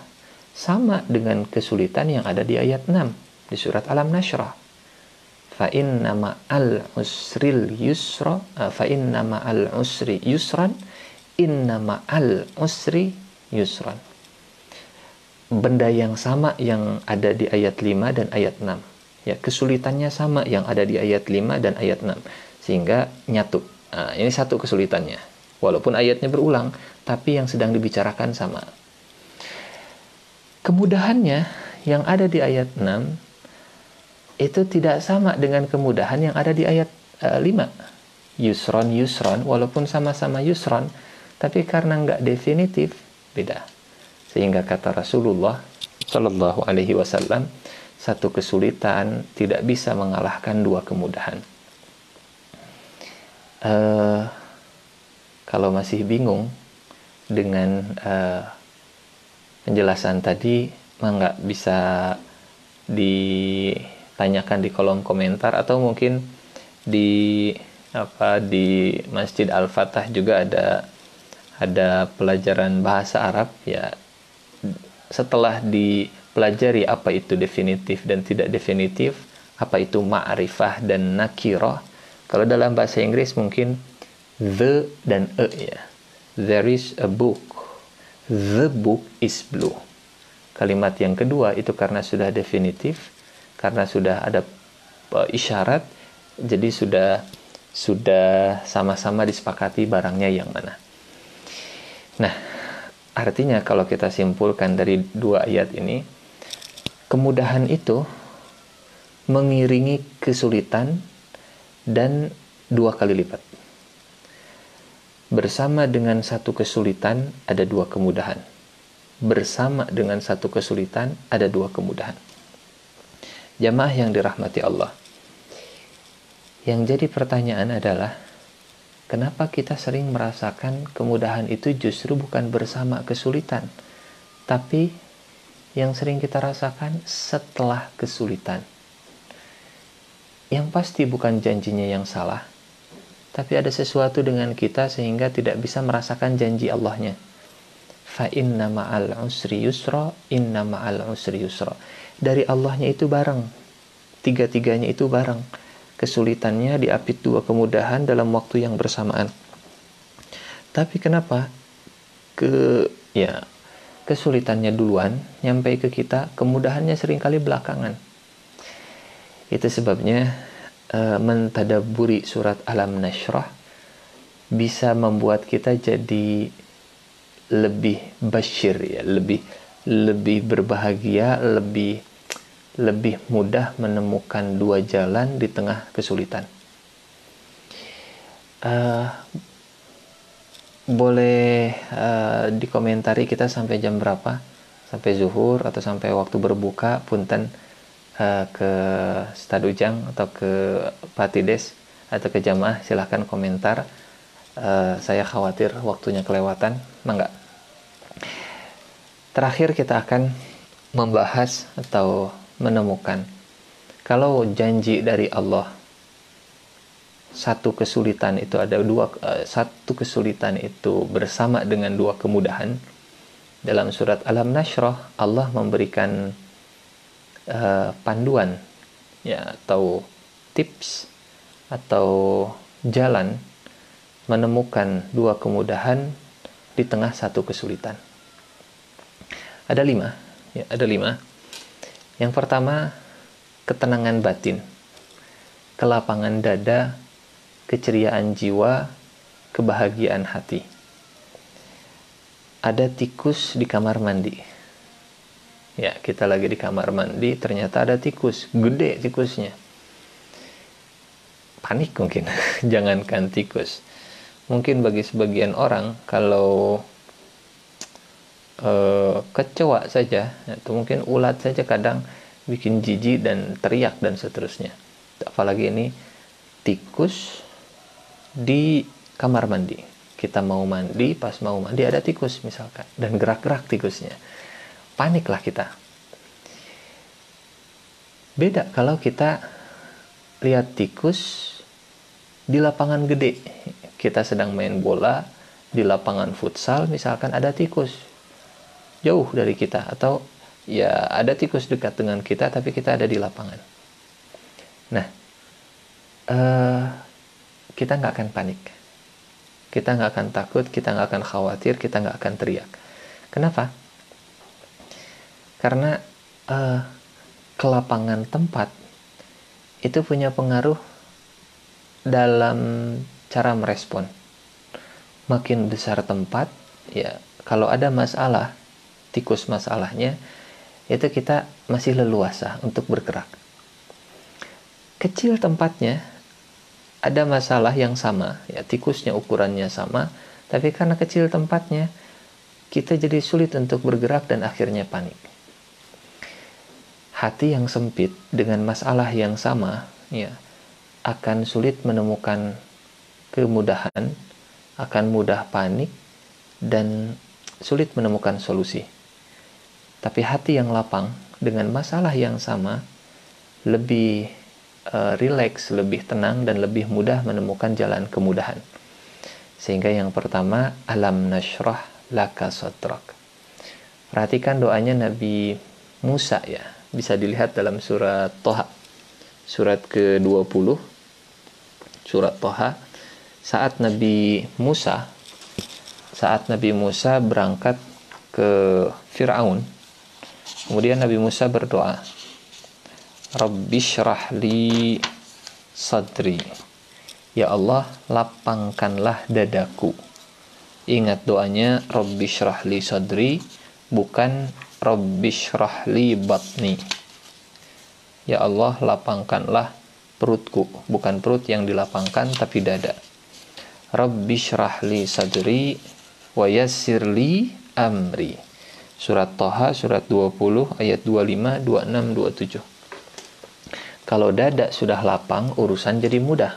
sama dengan kesulitan yang ada di ayat 6 di surat Alam Nashrah. Fa inna ma'al usril yusra, fa inna ma'al usri yusran, inna ma'al usri yusran. Benda yang sama yang ada di ayat 5 dan ayat 6. Ya, kesulitannya sama yang ada di ayat 5 dan ayat 6. Sehingga nyatu. Nah, ini satu kesulitannya. Walaupun ayatnya berulang, tapi yang sedang dibicarakan sama. Kemudahannya yang ada di ayat 6 itu tidak sama dengan kemudahan yang ada di ayat 5. Yusron, yusron, walaupun sama-sama yusron, tapi karena nggak definitif, beda. Sehingga kata Rasulullah Shallallahu Alaihi Wasallam, satu kesulitan tidak bisa mengalahkan dua kemudahan. Kalau masih bingung dengan penjelasan tadi, nggak bisa ditanyakan di kolom komentar, atau mungkin di Masjid Al-Fatah juga ada pelajaran bahasa Arab ya. Setelah dipelajari apa itu definitif dan tidak definitif, apa itu ma'rifah dan nakirah. Kalau dalam bahasa Inggris mungkin the dan a ya. There is a book. The book is blue. Kalimat yang kedua itu karena sudah definitif, karena sudah ada isyarat, jadi sudah sama-sama disepakati barangnya yang mana. Nah, artinya kalau kita simpulkan dari dua ayat ini, kemudahan itu mengiringi kesulitan dan dua kali lipat. Bersama dengan satu kesulitan ada dua kemudahan. Bersama dengan satu kesulitan ada dua kemudahan. Jamaah yang dirahmati Allah. Yang jadi pertanyaan adalah, kenapa kita sering merasakan kemudahan itu justru bukan bersama kesulitan, tapi yang sering kita rasakan setelah kesulitan? Yang pasti bukan janjinya yang salah, tapi ada sesuatu dengan kita sehingga tidak bisa merasakan janji Allahnya. Fa inna ma'al usri yusra, inna ma'al usri yusra. Dari Allahnya itu bareng. Tiga-tiganya itu bareng. Kesulitannya diapit dua kemudahan dalam waktu yang bersamaan. Tapi kenapa kesulitannya duluan nyampe ke kita, kemudahannya seringkali belakangan. Itu sebabnya mentadabburi surat Alam Nashrah bisa membuat kita jadi lebih basyir ya, lebih berbahagia, lebih mudah menemukan dua jalan di tengah kesulitan. Boleh dikomentari kita sampai jam berapa? Sampai zuhur atau sampai waktu berbuka? Punten ke Stadujang atau ke Patides atau ke jamaah, silahkan komentar. Saya khawatir waktunya kelewatan. Mangga. Terakhir kita akan membahas atau menemukan, kalau janji dari Allah satu kesulitan itu satu kesulitan itu bersama dengan dua kemudahan. Dalam surat Alam Nashrah Allah memberikan panduan ya, atau tips atau jalan menemukan dua kemudahan di tengah satu kesulitan. Ada 5 ya, ada 5. Yang pertama, ketenangan batin, kelapangan dada, keceriaan jiwa, kebahagiaan hati. Ada tikus di kamar mandi. Ya, kita lagi di kamar mandi, ternyata ada tikus, gede tikusnya. Panik mungkin, jangankan tikus. Mungkin bagi sebagian orang, kalau kecoa saja, atau mungkin ulat saja kadang bikin jijik dan teriak dan seterusnya. Apalagi ini tikus di kamar mandi. Kita mau mandi, pas mau mandi ada tikus misalkan, dan gerak-gerak tikusnya. Paniklah kita. Beda kalau kita lihat tikus di lapangan gede. Kita sedang main bola di lapangan futsal misalkan ada tikus jauh dari kita, atau ya ada tikus dekat dengan kita tapi kita ada di lapangan. Nah, kita nggak akan panik, kita nggak akan takut, kita nggak akan khawatir, kita nggak akan teriak. Kenapa? Karena kelapangan tempat itu punya pengaruh dalam cara merespon. Makin besar tempat, ya kalau ada masalah, tikus masalahnya, itu kita masih leluasa untuk bergerak. Kecil tempatnya, ada masalah yang sama, ya tikusnya ukurannya sama, tapi karena kecil tempatnya, kita jadi sulit untuk bergerak dan akhirnya panik. Hati yang sempit dengan masalah yang sama, ya akan sulit menemukan kemudahan, akan mudah panik, dan sulit menemukan solusi. Tapi hati yang lapang dengan masalah yang sama lebih rileks, lebih tenang, dan lebih mudah menemukan jalan kemudahan. Sehingga yang pertama, alam nashrah laka sadrak. Perhatikan doanya Nabi Musa, ya, bisa dilihat dalam surat Toha, surat ke-20, surat Toha. Saat Nabi Musa berangkat ke Fir'aun, kemudian Nabi Musa berdoa, Rabbi syrah li sadri, ya Allah lapangkanlah dadaku. Ingat doanya Rabbi syrah li sadri, bukan Rabbi syrah li batni. Ya Allah lapangkanlah perutku, bukan perut yang dilapangkan tapi dada. Rabbi syrah li sadri wa yassir li amri. Surat Toha, surat 20, ayat 25, 26, 27. Kalau dada sudah lapang, urusan jadi mudah.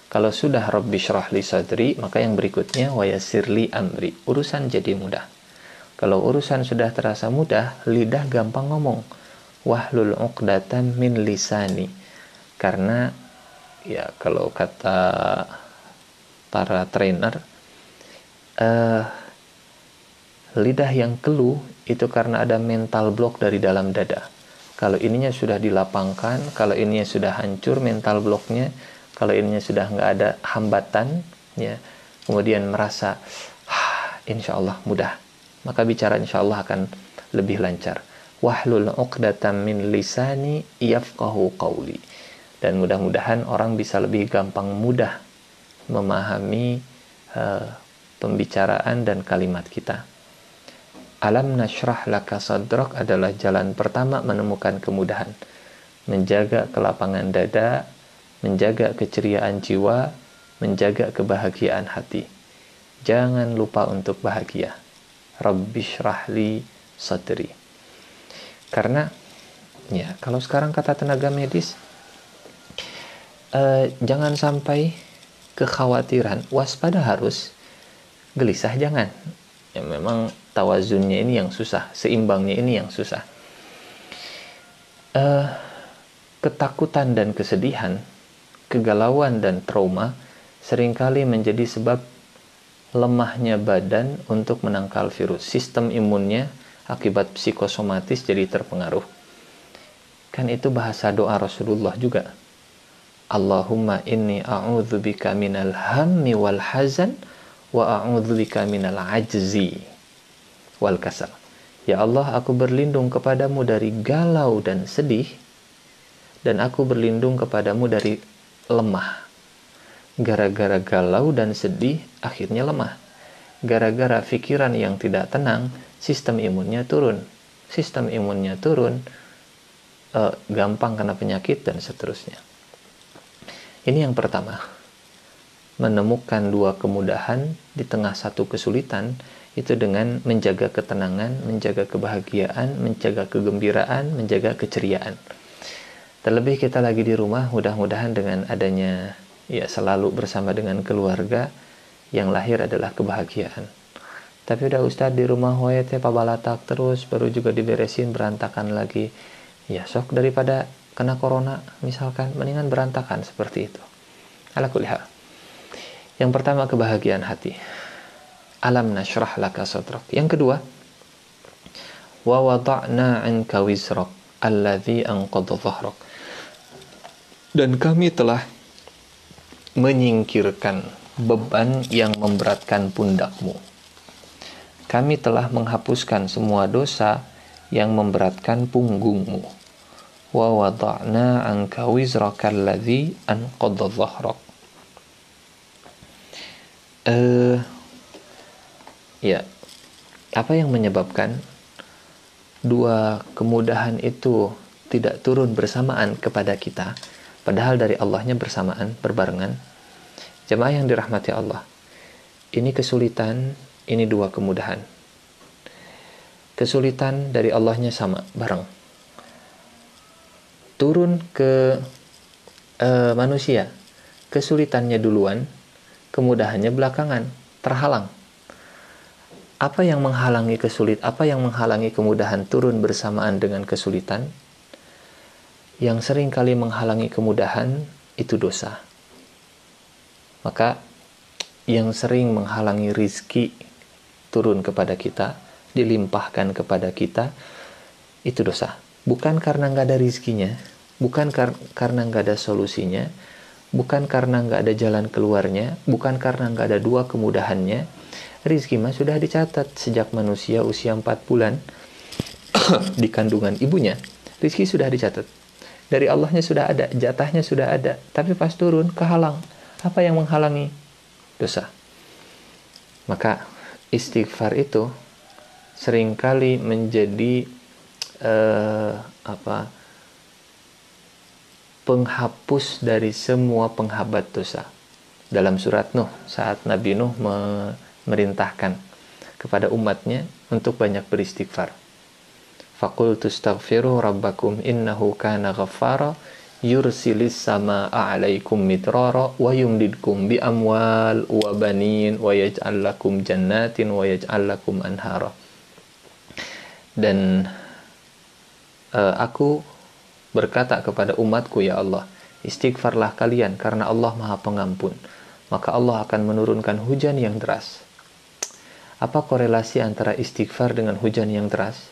Kalau sudah Rabbi syrah li sadri, maka yang berikutnya wa yassir li amri. Urusan jadi mudah. Kalau urusan sudah terasa mudah, lidah gampang ngomong. Wahlul uqdatan min lisani. Karena ya kalau kata para trainer, lidah yang keluh itu karena ada mental block dari dalam dada. Kalau ininya sudah dilapangkan, kalau ininya sudah hancur mental blocknya, kalau ininya sudah nggak ada hambatan, ya, kemudian merasa insya Allah mudah, maka bicara insya Allah akan lebih lancar. Wahlul uqdatam min lisani yafqahu qawli. Dan mudah-mudahan orang bisa lebih gampang mudah memahami pembicaraan dan kalimat kita. Alam nashrah laka sadrak adalah jalan pertama menemukan kemudahan. Menjaga kelapangan dada, menjaga keceriaan jiwa, menjaga kebahagiaan hati. Jangan lupa untuk bahagia. Rabbi syrah li sadri. Karena ya kalau sekarang kata tenaga medis, jangan sampai kekhawatiran, waspada harus, gelisah jangan. Ya memang tawazunnya ini yang susah, seimbangnya ini yang susah. Ketakutan dan kesedihan, kegalauan dan trauma seringkali menjadi sebab lemahnya badan untuk menangkal virus. Sistem imunnya akibat psikosomatis jadi terpengaruh. Kan itu bahasa doa Rasulullah juga. Allahumma inni a'udzubika minal hammi wal hazan wa a'udzubika minal ajzi wal kasal. Ya Allah, aku berlindung kepadamu dari galau dan sedih, dan aku berlindung kepadamu dari lemah. Gara-gara galau dan sedih, akhirnya lemah. Gara-gara pikiran yang tidak tenang, sistem imunnya turun. Sistem imunnya turun, gampang kena penyakit dan seterusnya. Ini yang pertama. Menemukan dua kemudahan di tengah satu kesulitan, itu dengan menjaga ketenangan, menjaga kebahagiaan, menjaga kegembiraan, menjaga keceriaan. Terlebih kita lagi di rumah, mudah-mudahan dengan adanya ya selalu bersama dengan keluarga, yang lahir adalah kebahagiaan. Tapi udah Ustadz di rumah hoyetnya pabalatak terus, baru juga diberesin berantakan lagi. Ya sok daripada kena corona misalkan, mendingan berantakan seperti itu. Ala kulli hal. Yang pertama, kebahagiaan hati. Alam nashrah laka sadrak. Yang kedua, wa wada'na 'anka wizrak alladzi anqadha dhahrak. Dan kami telah menyingkirkan beban yang memberatkan pundakmu. Kami telah menghapuskan semua dosa yang memberatkan punggungmu. Wa wada'na 'anka wizraka alladzi anqadha dhahrak. Ya, apa yang menyebabkan dua kemudahan itu tidak turun bersamaan kepada kita, padahal dari Allahnya bersamaan, berbarengan? Jemaah yang dirahmati Allah, ini kesulitan, ini dua kemudahan. Kesulitan dari Allahnya sama, bareng. Turun ke manusia, kesulitannya duluan, kemudahannya belakangan, terhalang. Apa yang menghalangi apa yang menghalangi kemudahan turun bersamaan dengan kesulitan? Yang sering kali menghalangi kemudahan itu dosa. Maka yang sering menghalangi rizki turun kepada kita, dilimpahkan kepada kita, itu dosa. Bukan karena nggak ada rizkinya, bukan karena nggak ada solusinya, bukan karena nggak ada jalan keluarnya, bukan karena nggak ada dua kemudahannya. Rizki mah sudah dicatat sejak manusia usia 4 bulan di kandungan ibunya. Rizki sudah dicatat. Dari Allahnya sudah ada, jatahnya sudah ada. Tapi pas turun, kehalang. Apa yang menghalangi? Dosa. Maka istighfar itu seringkali menjadi penghapus dari semua penghambat dosa. Dalam surat Nuh, saat Nabi Nuh merintahkan kepada umatnya untuk banyak beristighfar. Faqultu astaghfiru rabbakum innahu kana ghaffara yursilis samaa'a 'alaikum midrara wa yumdidkum bi amwal wa banin wa yaj'al lakum jannatin wa yaj'al lakum anhara. Dan aku berkata kepada umatku, ya Allah, istighfarlah kalian karena Allah Maha Pengampun, maka Allah akan menurunkan hujan yang deras. Apa korelasi antara istighfar dengan hujan yang deras?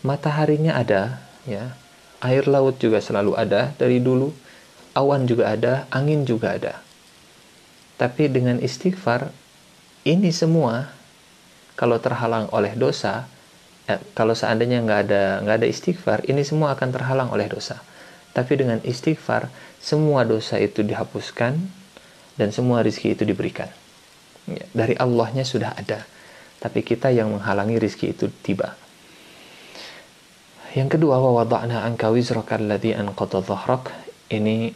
Mataharinya ada, ya. Air laut juga selalu ada dari dulu. Awan juga ada, angin juga ada. Tapi dengan istighfar, ini semua kalau terhalang oleh dosa, kalau seandainya nggak ada istighfar, ini semua akan terhalang oleh dosa. Tapi dengan istighfar, semua dosa itu dihapuskan dan semua rizki itu diberikan. Ya, dari Allahnya sudah ada. Tapi kita yang menghalangi rizki itu tiba. Yang kedua, wa wada'na 'anka wizraka alladzi anqadha dhahrak. Ini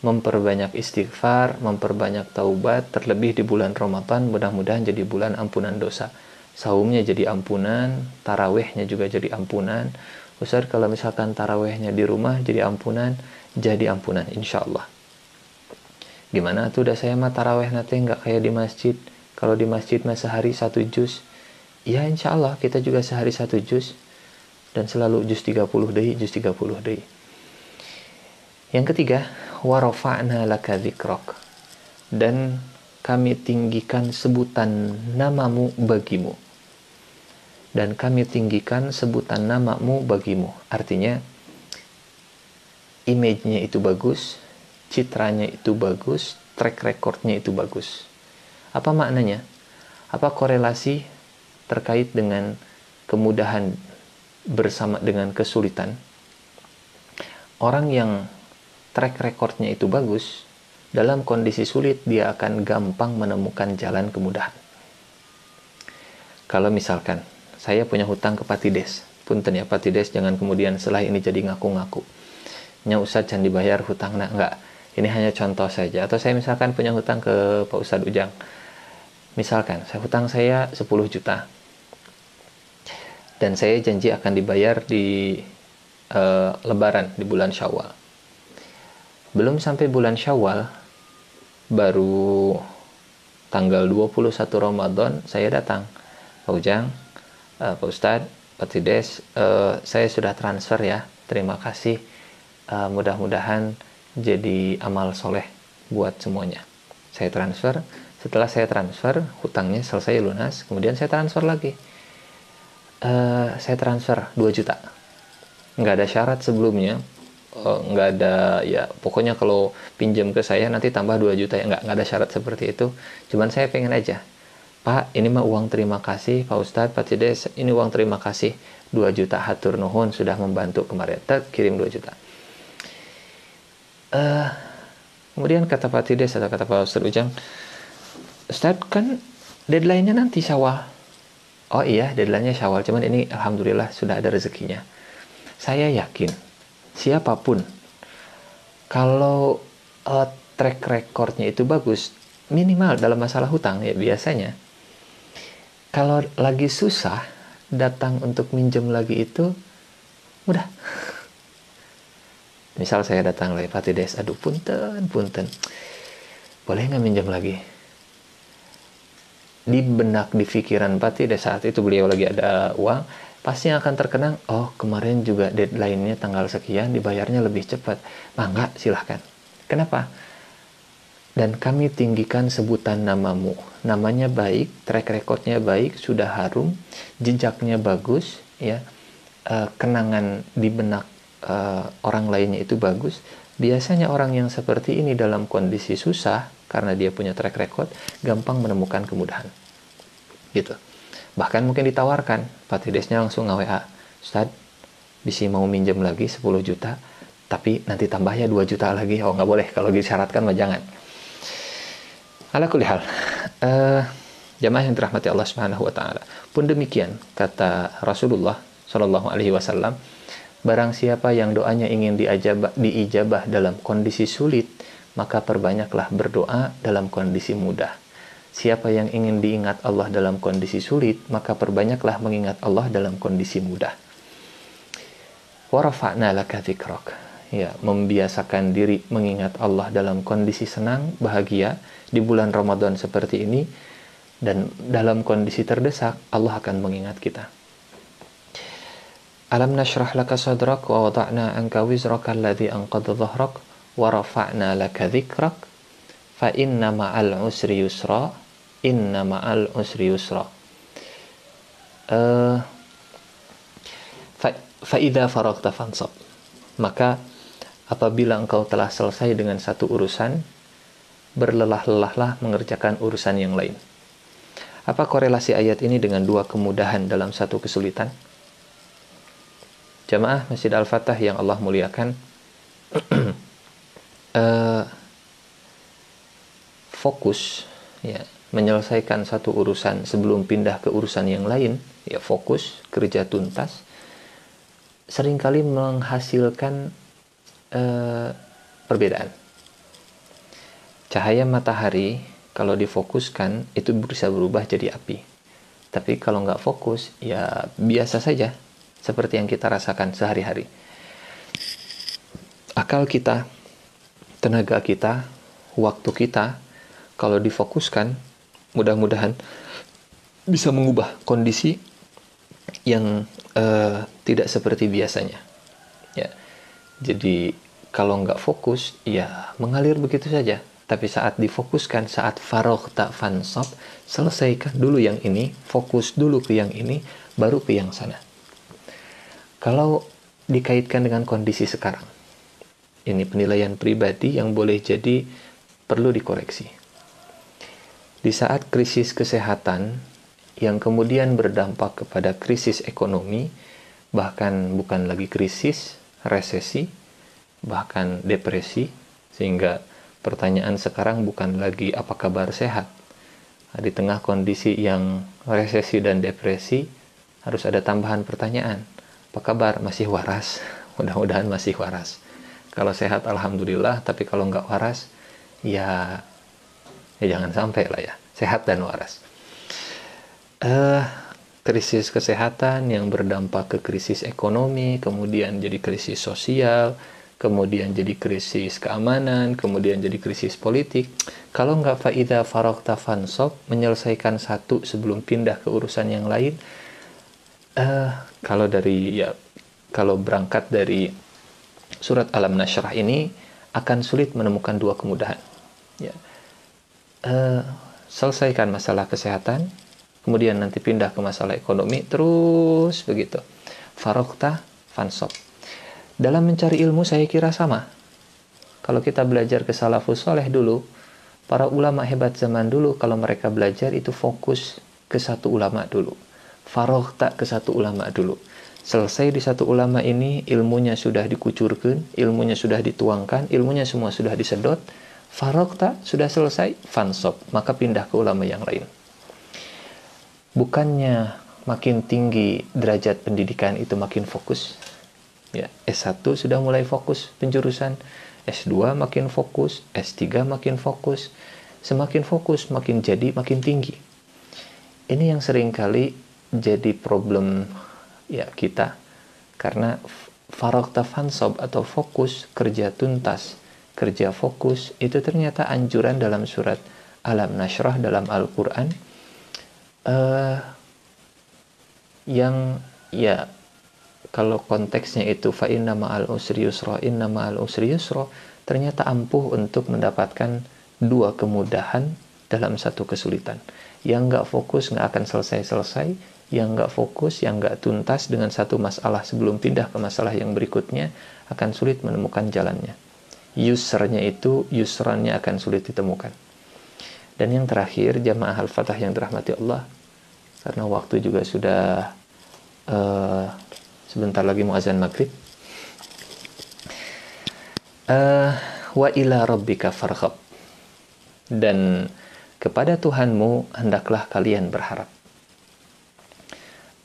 memperbanyak istighfar, memperbanyak taubat, terlebih di bulan Ramadan, mudah-mudahan jadi bulan ampunan dosa. Saumnya jadi ampunan, tarawihnya juga jadi ampunan. Ustaz, kalau misalkan tarawihnya di rumah jadi ampunan insyaallah. Gimana tuh udah saya mah tarawih nanti nggak kayak di masjid? Kalau di masjid mah sehari 1 juz. Ya insyaallah kita juga sehari 1 juz. Dan selalu juz 30 deui, juz 30 deui. Yang ketiga, wa rafa'na laka dzikrak. Dan kami tinggikan sebutan namamu bagimu. Dan kami tinggikan sebutan namamu bagimu. Artinya, image-nya itu bagus, citranya itu bagus, track record-nya itu bagus. Apa maknanya? Apa korelasi terkait dengan kemudahan bersama dengan kesulitan? Orang yang track record-nya itu bagus, dalam kondisi sulit dia akan gampang menemukan jalan kemudahan. Kalau misalkan saya punya hutang ke Patides, punten ya Patides, jangan kemudian setelah ini jadi ngaku-ngaku. Nya Ustadz jangan dibayar hutangnya, enggak. Ini hanya contoh saja. Atau saya misalkan punya hutang ke Pak Ustadz Ujang. Misalkan hutang saya 10 juta. Dan saya janji akan dibayar di Lebaran, di bulan Syawal. Belum sampai bulan Syawal, baru tanggal 21 Ramadan, saya datang. Pak Ujang, Pak Ustadz, Pak Tides, saya sudah transfer ya, terima kasih. Mudah-mudahan jadi amal soleh buat semuanya. Saya transfer Setelah saya transfer, hutangnya selesai lunas, kemudian saya transfer lagi. Saya transfer 2 juta. Nggak ada syarat sebelumnya, nggak ada, ya pokoknya kalau pinjam ke saya nanti tambah 2 juta, ya nggak ada syarat seperti itu. Cuman saya pengen aja, Pak, ini mah uang terima kasih, Pak Ustadz, Pak Cides, ini uang terima kasih, 2 juta hatur nuhun sudah membantu kemarin, kirim 2 juta. Kemudian kata Pak Cides atau kata Pak Ustadz Ujang, Ustadz kan deadline-nya nanti Syawal. Oh iya, deadline-nya Syawal, cuman ini alhamdulillah sudah ada rezekinya. Saya yakin siapapun kalau track recordnya itu bagus, minimal dalam masalah hutang ya, biasanya kalau lagi susah datang untuk minjem lagi itu mudah. Misal saya datang lagi, Pak Tides, aduh punten, boleh nggak minjem lagi? Di benak, di pikiran Pak Tides saat itu beliau lagi ada uang, pasti akan terkenang, oh kemarin juga deadline-nya tanggal sekian, dibayarnya lebih cepat. Mangga, silahkan. Kenapa? Dan kami tinggikan sebutan namamu. Namanya baik, track recordnya baik, sudah harum, jejaknya bagus, ya, kenangan di benak orang lainnya itu bagus. Biasanya orang yang seperti ini dalam kondisi susah, karena dia punya track record, gampang menemukan kemudahan. Gitu. Bahkan mungkin ditawarkan, Pak Tidesnya langsung nge-WA, Ustadz, bisa mau minjem lagi 10 juta, tapi nanti tambah ya 2 juta lagi. Oh nggak boleh, kalau disyaratkan mah jangan. Ala kulli hal, jamaah yang dirahmati Allah Subhanahu wa taala. Pun demikian kata Rasulullah Shallallahu alaihi wasallam, barang siapa yang doanya ingin diijabah dalam kondisi sulit, maka perbanyaklah berdoa dalam kondisi mudah. Siapa yang ingin diingat Allah dalam kondisi sulit, maka perbanyaklah mengingat Allah dalam kondisi mudah. Wa rafa'na laka dzikrak. Ya, membiasakan diri mengingat Allah dalam kondisi senang, bahagia di bulan Ramadan seperti ini, dan dalam kondisi terdesak Allah akan mengingat kita. Alam nashrah laka sadrak wa wada'na anka wizraka alladhi anqadha dhahrak wa rafa'na laka dzikrak fa inna ma'al usri yusra inna ma'al usri yusra. Fa idza faragta fansab. Maka apabila engkau telah selesai dengan satu urusan, berlelah-lelahlah mengerjakan urusan yang lain. Apa korelasi ayat ini dengan dua kemudahan dalam satu kesulitan? Jamaah Masjid Al-Fatah yang Allah muliakan, fokus, ya, menyelesaikan satu urusan sebelum pindah ke urusan yang lain, ya, fokus, kerja tuntas, seringkali menghasilkan perbedaan. Cahaya matahari kalau difokuskan itu bisa berubah jadi api, tapi kalau nggak fokus ya biasa saja, seperti yang kita rasakan sehari-hari. Akal kita, tenaga kita, waktu kita kalau difokuskan, mudah-mudahan bisa mengubah kondisi yang tidak seperti biasanya, ya. Jadi kalau nggak fokus ya mengalir begitu saja. Tapi saat difokuskan, saat faroghta fansab, selesaikan dulu yang ini, fokus dulu ke yang ini, baru ke yang sana. Kalau dikaitkan dengan kondisi sekarang, ini penilaian pribadi yang boleh jadi perlu dikoreksi. Di saat krisis kesehatan yang kemudian berdampak kepada krisis ekonomi, bahkan bukan lagi krisis, resesi, bahkan depresi, sehingga pertanyaan sekarang bukan lagi apa kabar sehat. Di tengah kondisi yang resesi dan depresi, harus ada tambahan pertanyaan. Apa kabar? Masih waras? Mudah-mudahan masih waras. Kalau sehat, alhamdulillah. Tapi kalau nggak waras, ya jangan sampai lah ya. Sehat dan waras. Krisis kesehatan yang berdampak ke krisis ekonomi, kemudian jadi krisis sosial, kemudian jadi krisis keamanan, kemudian jadi krisis politik. Kalau nggak faida faragta fansab, menyelesaikan satu sebelum pindah ke urusan yang lain, kalau berangkat dari surat Alam Nashrah ini akan sulit menemukan dua kemudahan. Ya. selesaikan masalah kesehatan, kemudian nanti pindah ke masalah ekonomi, terus begitu. Farokta fansob. Dalam mencari ilmu saya kira sama. Kalau kita belajar ke salafus soleh dulu, para ulama hebat zaman dulu, kalau mereka belajar itu fokus ke satu ulama dulu. Farokta ke satu ulama dulu. Selesai di satu ulama ini, ilmunya sudah dikucurkan, ilmunya sudah dituangkan, ilmunya semua sudah disedot. Farokta sudah selesai, fansob, maka pindah ke ulama yang lain. Bukannya makin tinggi derajat pendidikan itu makin fokus. Ya, S1 sudah mulai fokus penjurusan, S2 makin fokus, S3 makin fokus. Semakin fokus, makin jadi makin tinggi. Ini yang seringkali jadi problem ya kita, karena farokta fansob atau fokus, kerja tuntas, kerja fokus, itu ternyata anjuran dalam surat Alam Nashrah dalam Al-Quran yang ya kalau konteksnya itu fa inna ma'al usri yusra, inna ma'al usri yusra, ternyata ampuh untuk mendapatkan dua kemudahan dalam satu kesulitan. Yang nggak fokus nggak akan selesai-selesai, yang nggak fokus, yang nggak tuntas dengan satu masalah sebelum pindah ke masalah yang berikutnya akan sulit menemukan jalannya. Yusrnya itu, yusrannya akan sulit ditemukan. Dan yang terakhir, jamaah Al-Fatah yang dirahmati Allah, karena waktu juga sudah sebentar lagi mau azan maghrib. Wa ila rabbika farghab. Dan kepada Tuhanmu hendaklah kalian berharap.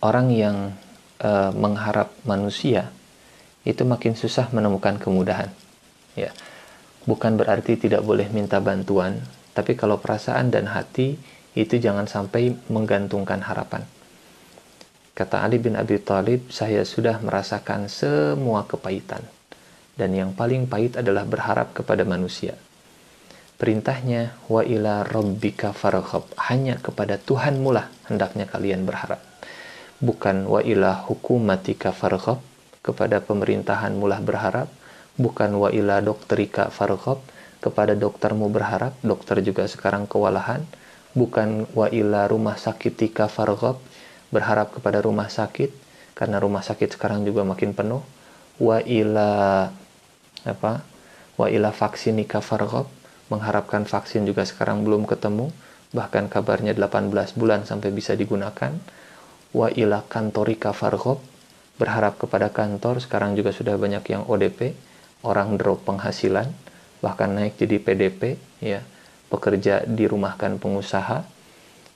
Orang yang mengharap manusia itu makin susah menemukan kemudahan. Ya, bukan berarti tidak boleh minta bantuan, tapi kalau perasaan dan hati itu jangan sampai menggantungkan harapan. Kata Ali bin Abi Thalib, saya sudah merasakan semua kepahitan, dan yang paling pahit adalah berharap kepada manusia. Perintahnya, wa ila rabbika farghab, hanya kepada Tuhanmu lah hendaknya kalian berharap. Bukan wa ila hukumatika farghab, kepada pemerintahanmu lah berharap. Bukan wa ila dokterika farghab, kepada doktermu berharap, dokter juga sekarang kewalahan. Bukan wa ila rumah sakitika farghab, berharap kepada rumah sakit, karena rumah sakit sekarang juga makin penuh. Wa ila wa ila vaksinika farghab, mengharapkan vaksin juga sekarang belum ketemu, bahkan kabarnya 18 bulan sampai bisa digunakan. Wa ila kantorika farghab, berharap kepada kantor, sekarang juga sudah banyak yang ODP, orang drop penghasilan, bahkan naik jadi PDP, ya, pekerja dirumahkan pengusaha,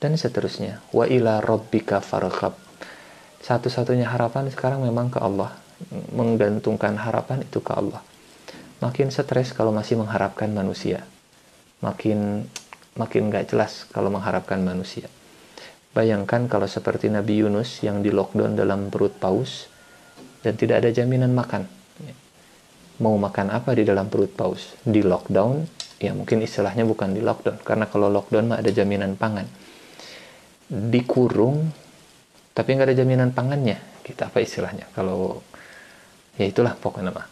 dan seterusnya. Wa ila rabbika farghab, satu-satunya harapan sekarang memang ke Allah, menggantungkan harapan itu ke Allah. Makin stres kalau masih mengharapkan manusia, makin gak jelas kalau mengharapkan manusia. Bayangkan kalau seperti Nabi Yunus yang di lockdown dalam perut paus dan tidak ada jaminan makan. Mau makan apa di dalam perut paus? Di lockdown, ya mungkin istilahnya bukan di lockdown, karena kalau lockdown mah ada jaminan pangan. Dikurung, tapi nggak ada jaminan pangannya. Kita apa istilahnya? Kalau ya itulah pokoknya mah.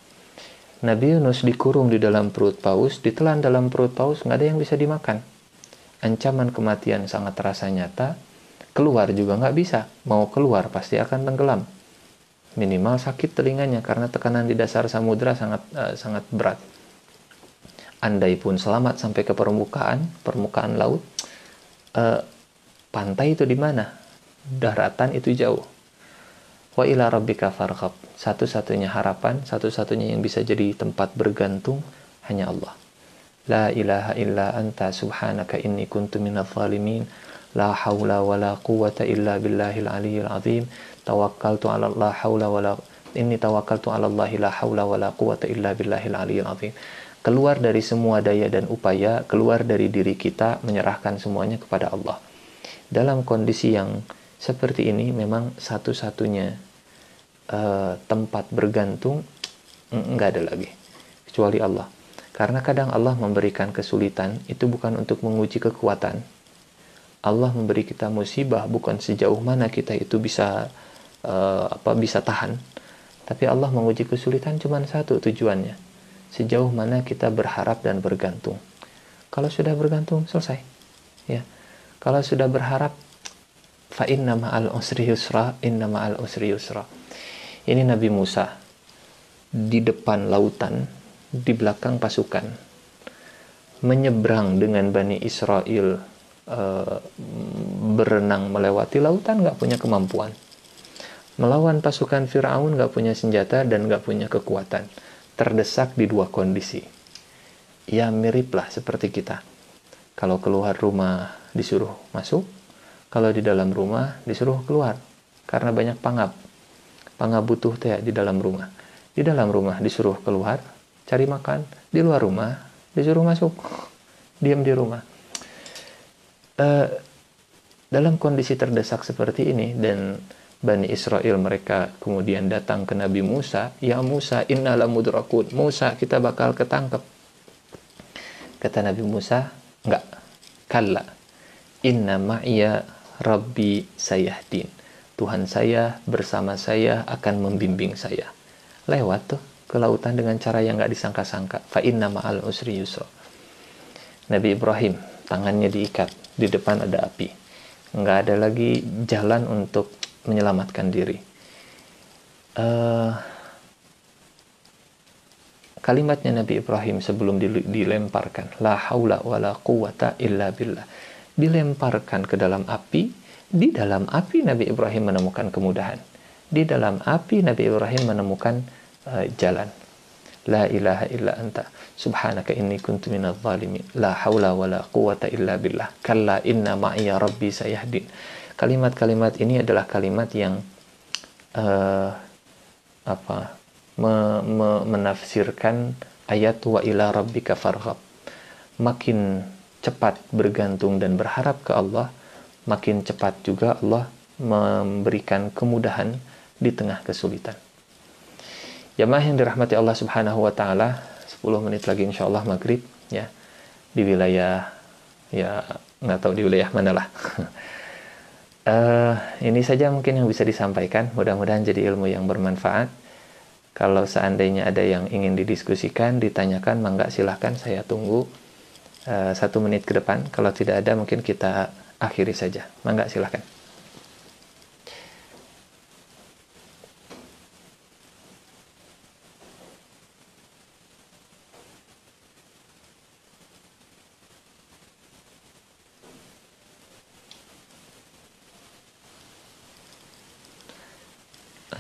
Nabi Yunus dikurung di dalam perut paus, ditelan dalam perut paus, nggak ada yang bisa dimakan. Ancaman kematian sangat terasa nyata, keluar juga nggak bisa. Mau keluar pasti akan tenggelam. Minimal sakit telinganya karena tekanan di dasar samudra sangat berat. Andai pun selamat sampai ke permukaan laut, pantai itu di mana? Daratan itu jauh. Wa ila rabbika farghab, satu-satunya harapan, satu-satunya yang bisa jadi tempat bergantung hanya Allah. La ilaha illa anta subhanaka inni kuntu minadh dhalimin. La haula wala quwwata illa billahil aliyyil azim. Tawakkaltu 'ala Allah haula wala inni tawakkaltu 'ala Allah la haula wala quwwata illa billahil aliyyil azim. Keluar dari semua daya dan upaya, keluar dari diri kita, menyerahkan semuanya kepada Allah. Dalam kondisi yang seperti ini memang satu-satunya tempat bergantung nggak ada lagi kecuali Allah. Karena kadang Allah memberikan kesulitan itu bukan untuk menguji kekuatan. Allah memberi kita musibah bukan sejauh mana kita itu bisa tahan. Tapi Allah menguji kesulitan cuma satu tujuannya. Sejauh mana kita berharap dan bergantung. Kalau sudah bergantung selesai. Ya. Kalau sudah berharap, fa inna ma'al usri yusra, inna ma'al usri yusra. Ini Nabi Musa di depan lautan, di belakang pasukan, menyeberang dengan Bani Israel, berenang melewati lautan, nggak punya kemampuan. Melawan pasukan Fir'aun nggak punya senjata dan nggak punya kekuatan. Terdesak di dua kondisi. Ya miriplah seperti kita. Kalau keluar rumah disuruh masuk, kalau di dalam rumah disuruh keluar. Karena banyak pangap. Pangap butuh teh di dalam rumah. Di dalam rumah disuruh keluar, cari makan. Di luar rumah disuruh masuk, diam di rumah. Dalam kondisi terdesak seperti ini, dan Bani Israel mereka kemudian datang ke Nabi Musa, ya Musa, inna lamudrakun, Musa, kita bakal ketangkep. Kata Nabi Musa, enggak, kalla, inna ma'iya rabbi sayahdin, Tuhan saya bersama saya akan membimbing saya. Lewat tuh ke lautan dengan cara yang enggak disangka-sangka. Fa inna ma'al usri yusra. Nabi Ibrahim, tangannya diikat, di depan ada api, enggak ada lagi jalan untuk menyelamatkan diri. Kalimatnya Nabi Ibrahim sebelum dilemparkan, la haula wala quwata illa billah, dilemparkan ke dalam api. Di dalam api Nabi Ibrahim menemukan kemudahan. Di dalam api Nabi Ibrahim menemukan jalan. La ilaha illa anta subhanaka inni kuntu minadh dhalimin, la haula wala quwata illa billah, kalla inna ma'iya rabbi sayahdin. Kalimat-kalimat ini adalah kalimat yang menafsirkan ayat wa ila rabbika farghab. Makin cepat bergantung dan berharap ke Allah, makin cepat juga Allah memberikan kemudahan di tengah kesulitan. Jamaah yang dirahmati Allah Subhanahu wa taala, 10 menit lagi insyaallah maghrib ya. Di wilayah, ya nggak tahu di wilayah mana lah. Ini saja mungkin yang bisa disampaikan. Mudah-mudahan jadi ilmu yang bermanfaat. Kalau seandainya ada yang ingin didiskusikan, ditanyakan, mangga silahkan, saya tunggu 1 menit ke depan. Kalau tidak ada, mungkin kita akhiri saja. Mangga silahkan.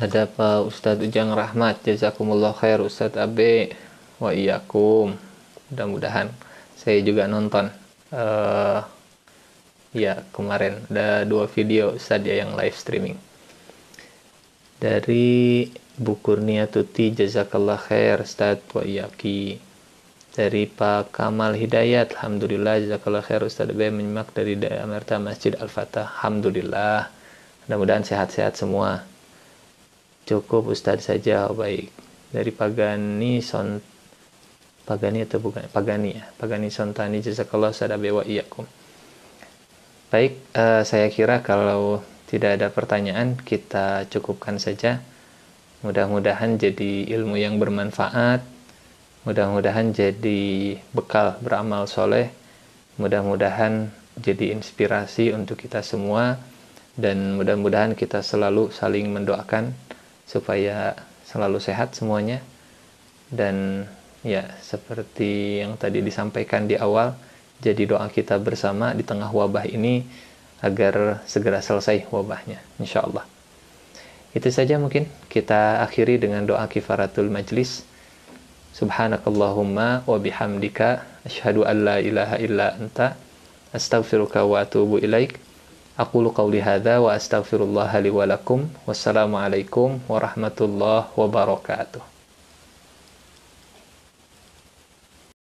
Ada Pak Ustadz Ujang Rahmat, jazakumullah khair Ustadz Abe, wa iyyakum. Mudah-mudahan saya juga nonton. Ya kemarin ada 2 video Ustadz ya yang live streaming. Dari Bu Kurnia Tuti, jazakallah khair Ustadz wa iyyaki. Dari Pak Kamal Hidayat, alhamdulillah jazakallah khair Ustadz Abe, menyimak dari Amerta Masjid Al-Fatah, alhamdulillah. Mudah-mudahan sehat-sehat semua. Cukup Ustadz saja, baik. Dari Pagani atau bukan? Pagani ya. Pagani Sontani, jazakallah Ustadz Abe wa iyyakum. Baik, saya kira kalau tidak ada pertanyaan, kita cukupkan saja. Mudah-mudahan jadi ilmu yang bermanfaat. Mudah-mudahan jadi bekal beramal soleh. Mudah-mudahan jadi inspirasi untuk kita semua. Dan mudah-mudahan kita selalu saling mendoakan supaya selalu sehat semuanya. Dan ya seperti yang tadi disampaikan di awal, jadi doa kita bersama di tengah wabah ini agar segera selesai wabahnya, insyaallah. Itu saja mungkin kita akhiri dengan doa kifaratul majlis. Subhanakallahumma wa bihamdika asyhadu an la ilaha illa anta astaghfiruka wa atubu ilaik. Aqulu qawli hadza wa astaghfirullah li wa lakum. Wassalamualaikum warahmatullahi wabarakatuh.